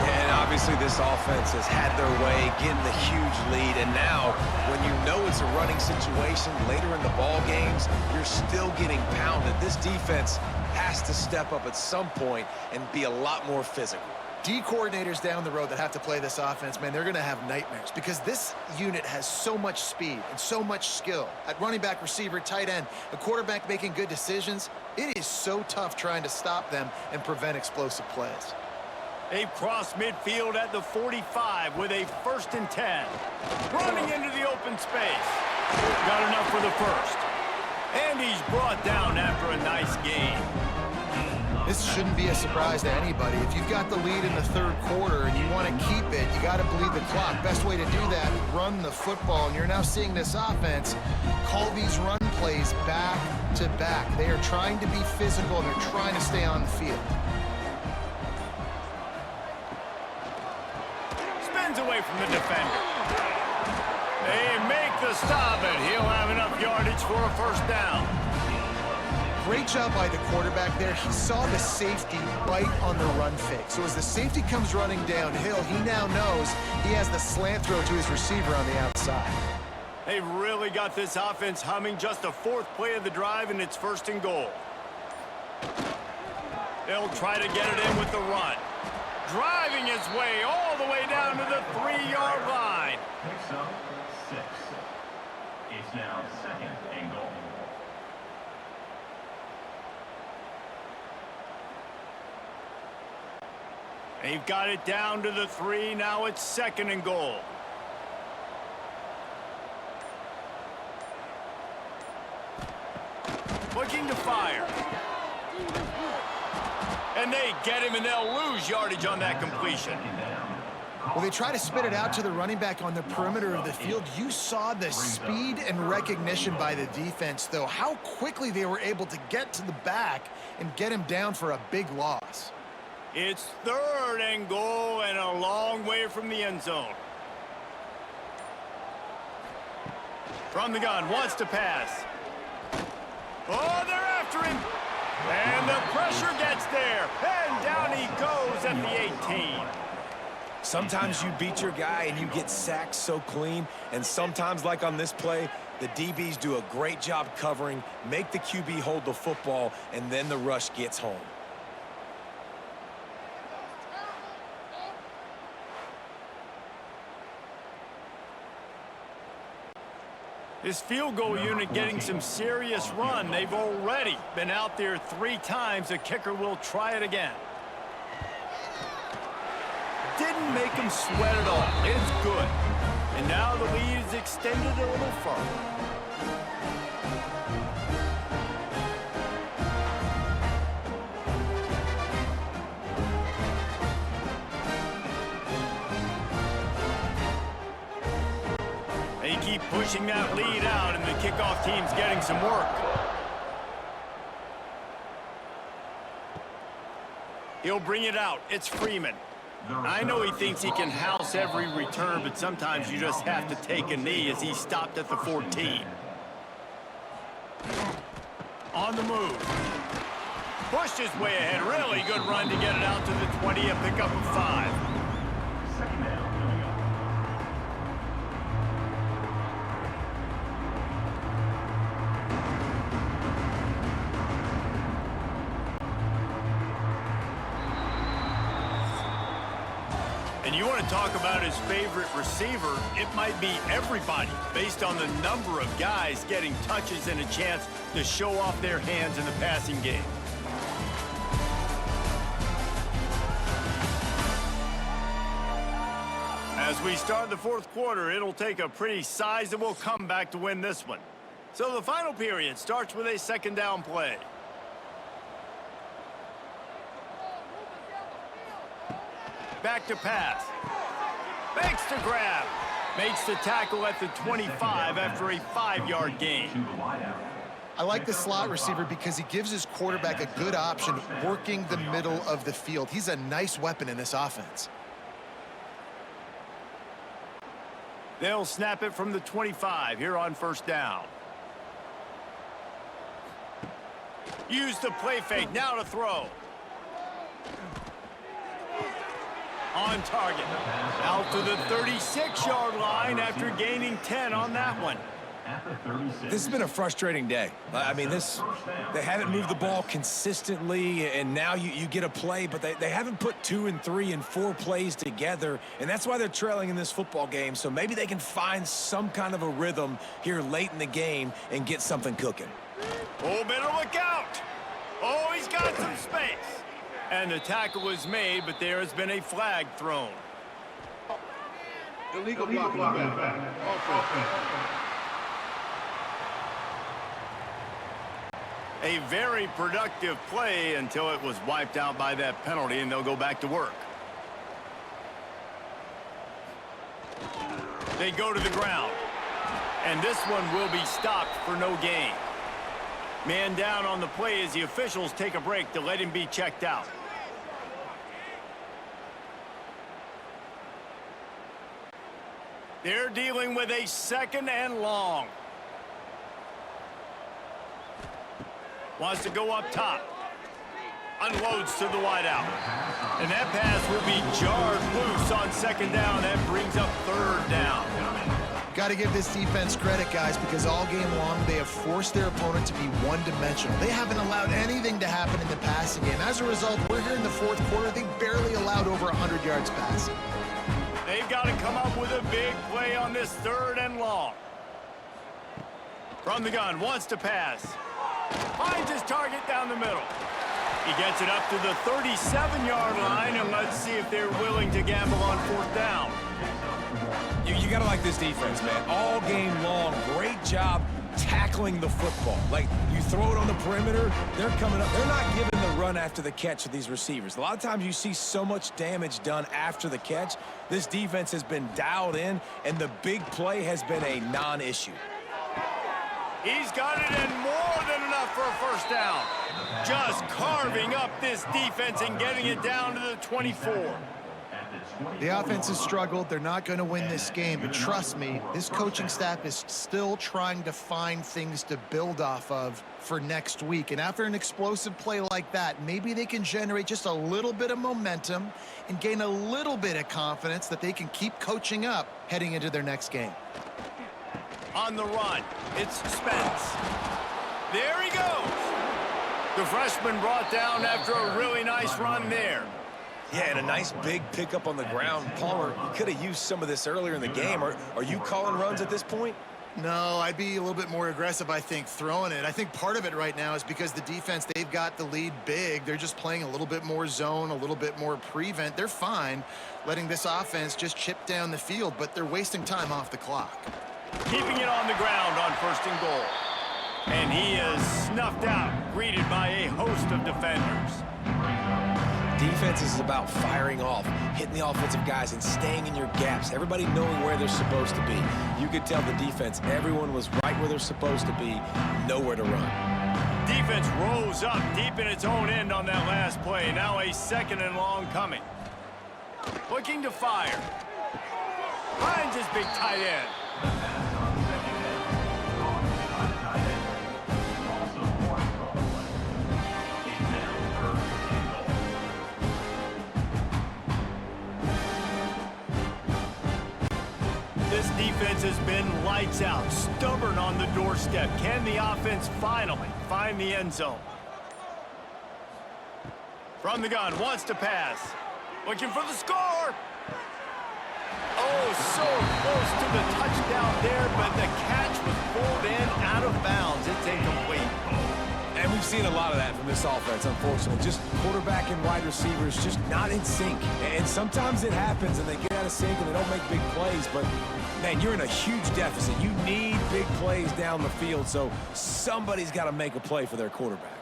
[SPEAKER 2] And obviously this offense has had their way, getting the huge lead, and now when you know it's a running situation later in the ball games, you're still getting pounded. This defense has to step up at some point and be a lot more physical.
[SPEAKER 3] D coordinators down the road that have to play this offense, man, they're going to have nightmares because this unit has so much speed and so much skill. At running back, receiver, tight end, a quarterback making good decisions, it is so tough trying to stop them and prevent explosive plays.
[SPEAKER 1] They've crossed midfield at the 45 with a 1st and 10. Running into the open space. Got enough for the first. And he's brought down after a nice gain.
[SPEAKER 3] This shouldn't be a surprise to anybody. If you've got the lead in the 3rd quarter and you want to keep it, you got to bleed the clock. Best way to do that, run the football. And you're now seeing this offense call these run plays back to back. They are trying to be physical and they're trying to stay on the field.
[SPEAKER 1] Away from the defender. They make the stop, and he'll have enough yardage for a 1st down.
[SPEAKER 3] Great job by the quarterback there. He saw the safety bite on the run fake. So as the safety comes running downhill, he now knows he has the slant throw to his receiver on the outside.
[SPEAKER 1] They've really got this offense humming. Just a 4th play of the drive, and it's 1st and goal. They'll try to get it in with the run. Driving his way all the way down to the 3-yard line.
[SPEAKER 4] Picks up 6. It's now 2nd and goal.
[SPEAKER 1] They've got it down to the 3. Now it's 2nd and goal. Looking to fire. And they get him, and they'll lose yardage on that completion.
[SPEAKER 3] Well, they try to spit it out to the running back on the perimeter of the field. You saw the speed and recognition by the defense, though, how quickly they were able to get to the back and get him down for a big loss.
[SPEAKER 1] It's 3rd and goal and a long way from the end zone. From the gun, wants to pass. Oh, they're after him. And the pressure gets there. And down he goes at the 18.
[SPEAKER 2] Sometimes you beat your guy and you get sacked so clean, and sometimes, like on this play, the DBs do a great job covering, make the QB hold the football, and then the rush gets home.
[SPEAKER 1] This field goal unit getting some serious run. They've already been out there 3 times. The kicker will try it again. Didn't make him sweat at all. It's good. And now the lead is extended a little further. They keep pushing that lead out, and the kickoff team's getting some work. He'll bring it out. It's Freeman. I know he thinks he can house every return, but sometimes you just have to take a knee as he stopped at the 14. On the move. Pushed his way ahead. Really good run to get it out to the 20, a pickup of 5. And you want to talk about his favorite receiver, it might be everybody, based on the number of guys getting touches and a chance to show off their hands in the passing game. As we start the 4th quarter, it'll take a pretty sizable comeback to win this one. So the final period starts with a 2nd down play. Back to pass. Makes the grab. Makes the tackle at the 25 after a 5-yard gain.
[SPEAKER 3] I like the slot receiver because he gives his quarterback a good option working the middle of the field. He's a nice weapon in this offense.
[SPEAKER 1] They'll snap it from the 25 here on 1st down. Use the play fake. Now to throw. On target. Out to the 36-yard line after gaining 10 on that one.
[SPEAKER 2] This has been a frustrating day. I mean, they haven't moved the ball consistently, and now you get a play, but they haven't put 2 and 3 and 4 plays together, and that's why they're trailing in this football game. So maybe they can find some kind of a rhythm here late in the game and get something cooking.
[SPEAKER 1] Oh, better look out. Oh, he's got some space. And the tackle was made, but there has been a flag thrown.
[SPEAKER 6] Illegal blocking.
[SPEAKER 1] A very productive play until it was wiped out by that penalty, and they'll go back to work. They go to the ground. And this one will be stopped for no gain. Man down on the play as the officials take a break to let him be checked out. They're dealing with a 2nd and long. Wants to go up top. Unloads to the wideout. And that pass will be jarred loose on 2nd down. That brings up 3rd down.
[SPEAKER 3] Got to give this defense credit, guys, because all game long they have forced their opponent to be one-dimensional. They haven't allowed anything to happen in the passing game. As a result, we're here in the 4th quarter. They barely allowed over 100 yards passing.
[SPEAKER 1] They've got to come up with a big play on this 3rd and long. From the gun, wants to pass. Finds his target down the middle. He gets it up to the 37-yard line, and let's see if they're willing to gamble on 4th down.
[SPEAKER 2] You got to like this defense, man. All game long, great job tackling the football. Like, you throw it on the perimeter, they're coming up. They're not giving the run after the catch to these receivers. A lot of times you see so much damage done after the catch. This defense has been dialed in, and the big play has been a non-issue.
[SPEAKER 1] He's got it and more than enough for a 1st down. Just carving up this defense and getting it down to the 24.
[SPEAKER 3] The offense has struggled. They're not going to win this game, but trust me, this coaching staff is still trying to find things to build off of for next week. And after an explosive play like that, maybe they can generate just a little bit of momentum and gain a little bit of confidence that they can keep coaching up heading into their next game.
[SPEAKER 1] On the run, it's Spence. There he goes. The freshman brought down after a really nice run there.
[SPEAKER 2] Yeah, and a nice big pickup on the ground. Palmer, you could have used some of this earlier in the game. Are you calling runs at this point?
[SPEAKER 3] No, I'd be a little bit more aggressive, I think, throwing it. I think part of it right now is because the defense, they've got the lead big. They're just playing a little bit more zone, a little bit more prevent. They're fine letting this offense just chip down the field, but they're wasting time off the clock.
[SPEAKER 1] Keeping it on the ground on 1st and goal. And he is snuffed out, greeted by a host of defenders.
[SPEAKER 2] Defense is about firing off, hitting the offensive guys, and staying in your gaps. Everybody knowing where they're supposed to be. You could tell the defense, everyone was right where they're supposed to be, nowhere to run.
[SPEAKER 1] Defense rose up deep in its own end on that last play. Now a 2nd and long coming. Looking to fire. Finds his big tight end. This defense has been lights out, stubborn on the doorstep. Can the offense finally find the end zone? From the gun, wants to pass. Looking for the score. Oh, so close to the touchdown there, but the catch was pulled in out of bounds. It's incomplete.
[SPEAKER 2] And we've seen a lot of that from this offense, unfortunately. Just quarterback and wide receivers just not in sync. And sometimes it happens and they get out of sync and they don't make big plays. But, man, you're in a huge deficit. You need big plays down the field, so somebody's got to make a play for their quarterback.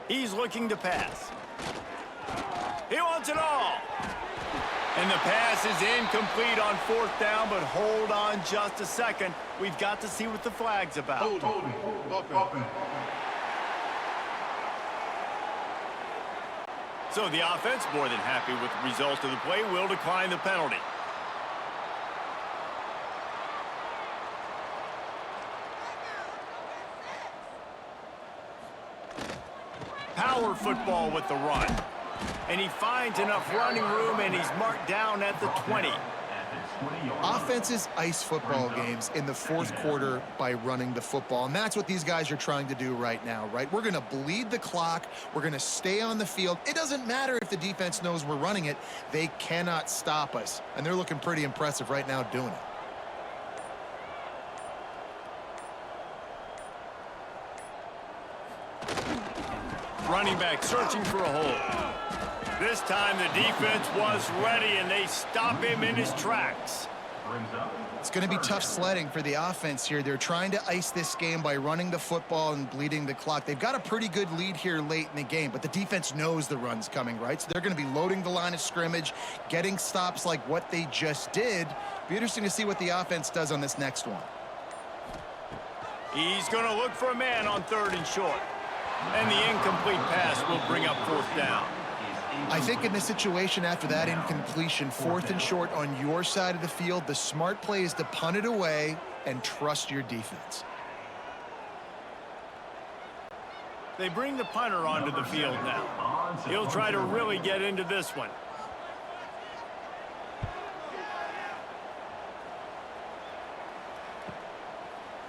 [SPEAKER 1] He's looking to pass. He wants it all. And the pass is incomplete on 4th down, but hold on just a second. We've got to see what the flag's about. So the offense, more than happy with the result of the play, will decline the penalty. Power football with the run. And he finds enough running room, and he's marked down at the 20.
[SPEAKER 3] Offenses ice football games in the 4th quarter by running the football, and that's what these guys are trying to do right now, right? We're going to bleed the clock. We're going to stay on the field. It doesn't matter if the defense knows we're running it. They cannot stop us, and they're looking pretty impressive right now doing it.
[SPEAKER 1] Running back searching for a hole. This time the defense was ready, and they stop him in his tracks.
[SPEAKER 3] It's going to be tough sledding for the offense here. They're trying to ice this game by running the football and bleeding the clock. They've got a pretty good lead here late in the game, but the defense knows the run's coming, right? So they're going to be loading the line of scrimmage, getting stops like what they just did. Be interesting to see what the offense does on this next one.
[SPEAKER 1] He's going to look for a man on 3rd and short. And the incomplete pass will bring up 4th down.
[SPEAKER 3] I think in this situation after that incompletion, 4th and short on your side of the field, the smart play is to punt it away and trust your defense.
[SPEAKER 1] They bring the punter onto the field now. He'll try to really get into this one.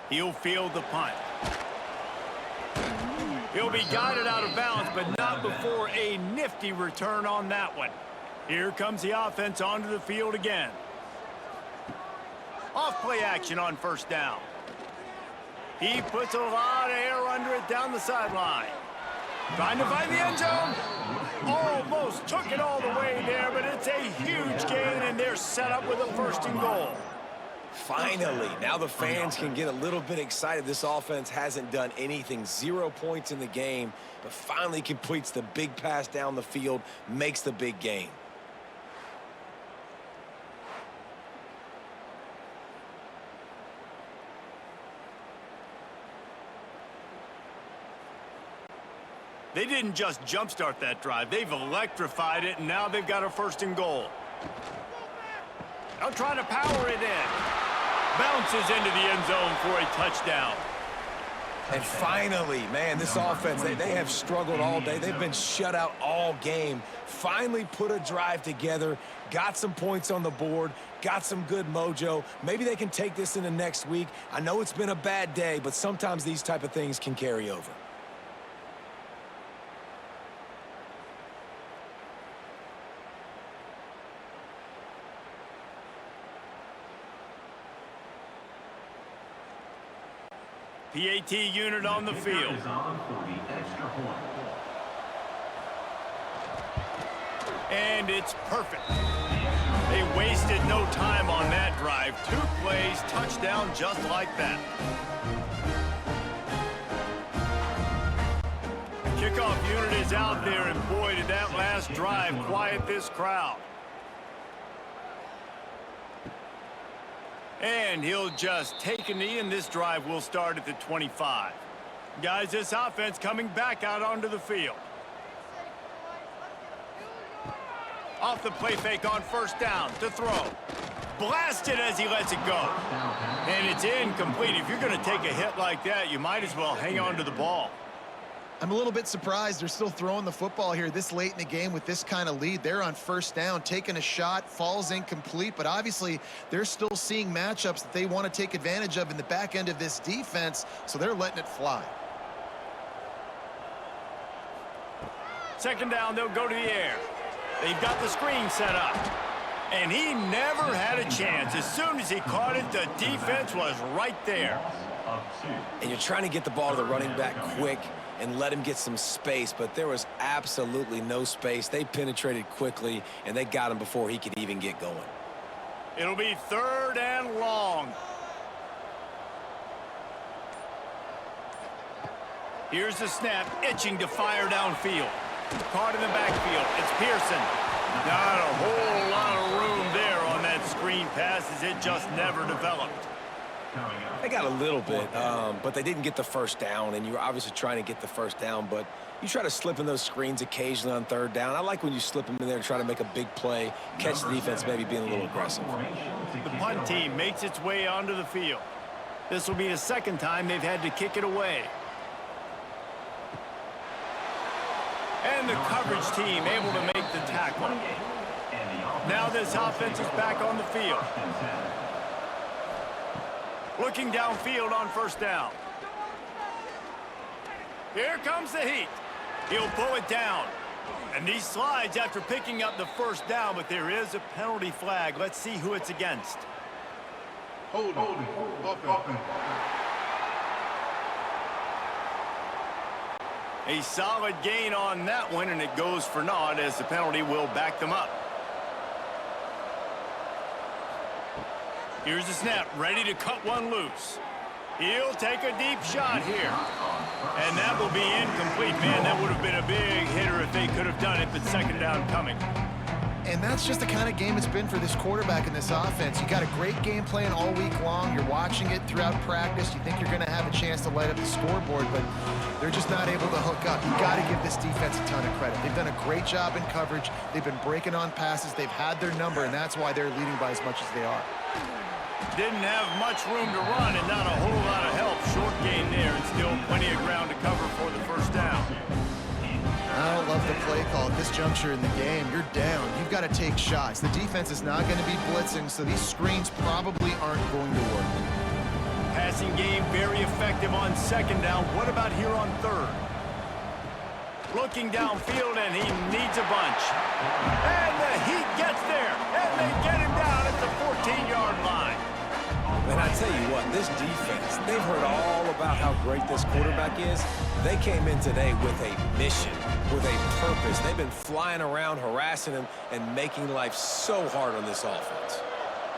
[SPEAKER 1] He'll field the punt. He'll be guided out of bounds, but not before a nifty return on that one. Here comes the offense onto the field again. Off play action on 1st down. He puts a lot of air under it down the sideline. Trying to find the end zone. Almost took it all the way there, but it's a huge gain, and they're set up with a 1st and goal.
[SPEAKER 2] Finally, now the fans can get a little bit excited. This offense hasn't done anything. 0 points in the game, but finally completes the big pass down the field, makes the big gain.
[SPEAKER 1] They didn't just jumpstart that drive. They've electrified it, and now they've got a 1st and goal. They'll try to power it in. Bounces into the end zone for a touchdown.
[SPEAKER 2] And finally, man, this offense, they have struggled all day. They've been shut out all game. Finally put a drive together, got some points on the board, got some good mojo. Maybe they can take this into next week. I know it's been a bad day, but sometimes these type of things can carry over.
[SPEAKER 1] PAT unit on the field. And it's perfect. They wasted no time on that drive. 2 plays, touchdown just like that. Kickoff unit is out there, and boy, did that last drive quiet this crowd. And he'll just take a knee, and this drive will start at the 25. Guys, this offense coming back out onto the field. Off the play fake on 1st down to throw. Blasted as he lets it go. And it's incomplete. If you're going to take a hit like that, you might as well hang on to the ball.
[SPEAKER 3] I'm a little bit surprised they're still throwing the football here this late in the game with this kind of lead. They're on 1st down, taking a shot, falls incomplete, but obviously they're still seeing matchups that they want to take advantage of in the back end of this defense, so they're letting it fly.
[SPEAKER 1] 2nd down, they'll go to the air. They've got the screen set up. And he never had a chance. As soon as he caught it, the defense was right there.
[SPEAKER 2] And you're trying to get the ball to the running back quick and let him get some space, but there was absolutely no space. They penetrated quickly, and they got him before he could even get going.
[SPEAKER 1] It'll be 3rd and long. Here's the snap, itching to fire downfield. Caught in the backfield. It's Pearson. Not a whole lot of room there on that screen pass, as it just never developed.
[SPEAKER 2] They got a little bit, but they didn't get the 1st down, and you were obviously trying to get the 1st down, but you try to slip in those screens occasionally on 3rd down. I like when you slip them in there and try to make a big play, catch the defense maybe being a little aggressive.
[SPEAKER 1] The punt team makes its way onto the field. This will be the 2nd time they've had to kick it away. And the coverage team able to make the tackle. Now this offense is back on the field. Looking downfield on 1st down. Here comes the heat. He'll pull it down. And he slides after picking up the 1st down, but there is a penalty flag. Let's see who it's against.
[SPEAKER 6] Hold on.
[SPEAKER 1] A solid gain on that one, and it goes for naught as the penalty will back them up. Here's the snap, ready to cut one loose. He'll take a deep shot here. And that will be incomplete. Man, that would have been a big hitter if they could have done it, but 2nd down coming.
[SPEAKER 3] And that's just the kind of game it's been for this quarterback in this offense. You got a great game plan all week long. You're watching it throughout practice. You think you're going to have a chance to light up the scoreboard, but they're just not able to hook up. You got to give this defense a ton of credit. They've done a great job in coverage. They've been breaking on passes. They've had their number, and that's why they're leading by as much as they are.
[SPEAKER 1] Didn't have much room to run and not a whole lot of help. Short gain there, and still plenty of ground to cover for the 1st down.
[SPEAKER 3] I don't love the play call at this juncture in the game. You're down. You've got to take shots. The defense is not going to be blitzing, so these screens probably aren't going to work.
[SPEAKER 1] Passing game very effective on 2nd down. What about here on 3rd? Looking downfield, and he needs a bunch. And the Heat gets there, and they get him down at the 14-yard line.
[SPEAKER 2] And I tell you what, this defense, they've heard all about how great this quarterback is. They came in today with a mission, with a purpose. They've been flying around, harassing him, and making life so hard on this offense.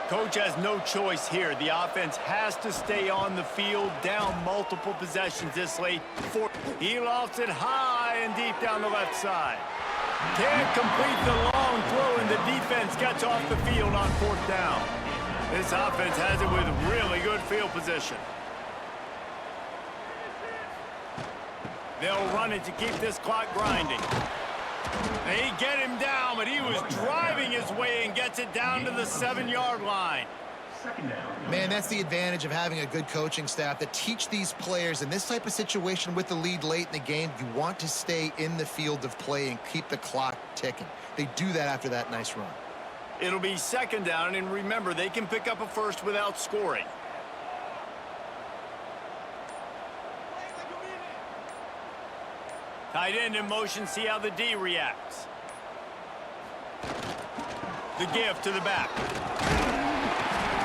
[SPEAKER 1] Coach has no choice here. The offense has to stay on the field, down multiple possessions this late. He lofts it high and deep down the left side. Can't complete the long throw, and the defense gets off the field on 4th down. This offense has it with really good field position. They'll run it to keep this clock grinding. They get him down, but he was driving his way and gets it down to the 7-yard line.
[SPEAKER 3] Man, that's the advantage of having a good coaching staff that teach these players in this type of situation with the lead late in the game. You want to stay in the field of play and keep the clock ticking. They do that after that nice run.
[SPEAKER 1] It'll be 2nd down, and remember, they can pick up a first without scoring. Tight end in motion, see how the D reacts. The give to the back.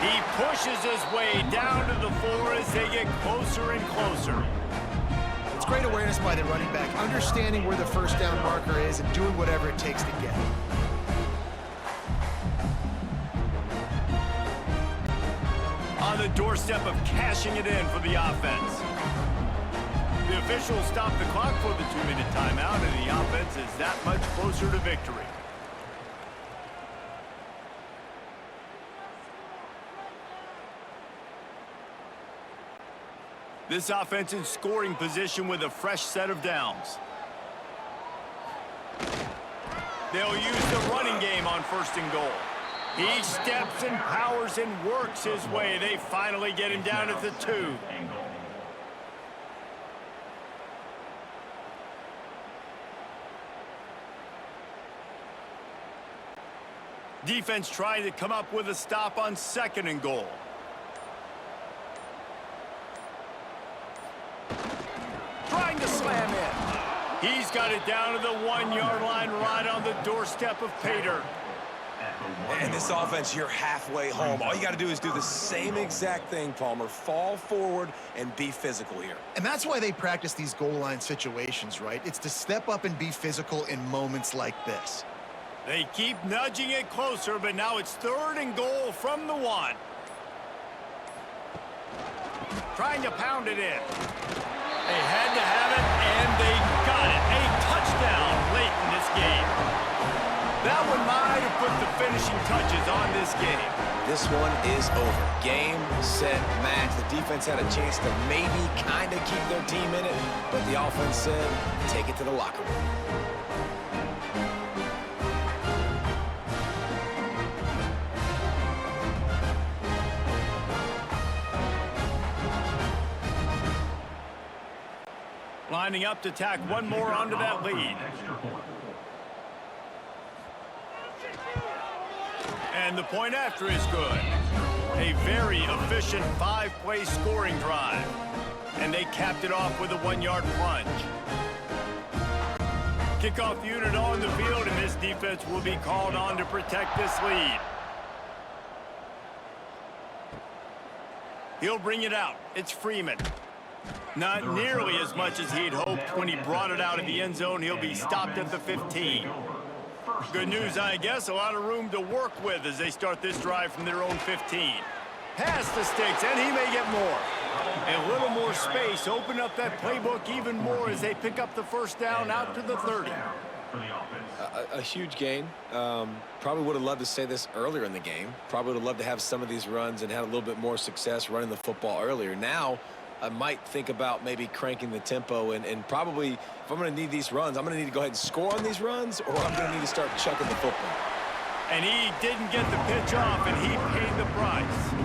[SPEAKER 1] He pushes his way down to the 4 as they get closer and closer.
[SPEAKER 3] It's great awareness by the running back, understanding where the 1st down marker is and doing whatever it takes to get it.
[SPEAKER 1] On the doorstep of cashing it in for the offense. The officials stop the clock for the 2-minute timeout, and the offense is that much closer to victory. This offense in scoring position with a fresh set of downs. They'll use the running game on 1st and goal. He steps and powers and works his way. They finally get him down at the 2. Defense trying to come up with a stop on 2nd and goal. Trying to slam in. He's got it down to the 1-yard line right on the doorstep of Pater.
[SPEAKER 2] And this offense, you're halfway home. All you got to do is do the same exact thing, Palmer. Fall forward and be physical here.
[SPEAKER 3] And that's why they practice these goal line situations, right? It's to step up and be physical in moments like this.
[SPEAKER 1] They keep nudging it closer, but now it's 3rd and goal from the 1. Trying to pound it in. They had to have it, and they got it. A touchdown late in this game. That one might have put the finishing touches on this game.
[SPEAKER 2] This one is over. Game, set, match. The defense had a chance to maybe kind of keep their team in it, but the offense said, take it to the locker room.
[SPEAKER 1] Lining up to tack one more onto that lead. And the point after is good. A very efficient 5-play scoring drive. And they capped it off with a 1-yard plunge. Kickoff unit on the field, and this defense will be called on to protect this lead. He'll bring it out. It's Freeman. Not nearly as much as he'd hoped when he brought it out of the end zone. He'll be stopped at the 15. Good news, I guess. A lot of room to work with as they start this drive from their own 15. Past the sticks, and he may get more. A little more space. Open up that playbook even more as they pick up the 1st down out to the 30.
[SPEAKER 2] A huge gain. Probably would have loved to say this earlier in the game. Probably would have loved to have some of these runs and had a little bit more success running the football earlier. Now, I might think about maybe cranking the tempo and probably, if I'm going to need these runs, I'm going to need to go ahead and score on these runs, or I'm going to need to start chucking the football.
[SPEAKER 1] And he didn't get the pitch off, and he paid the price.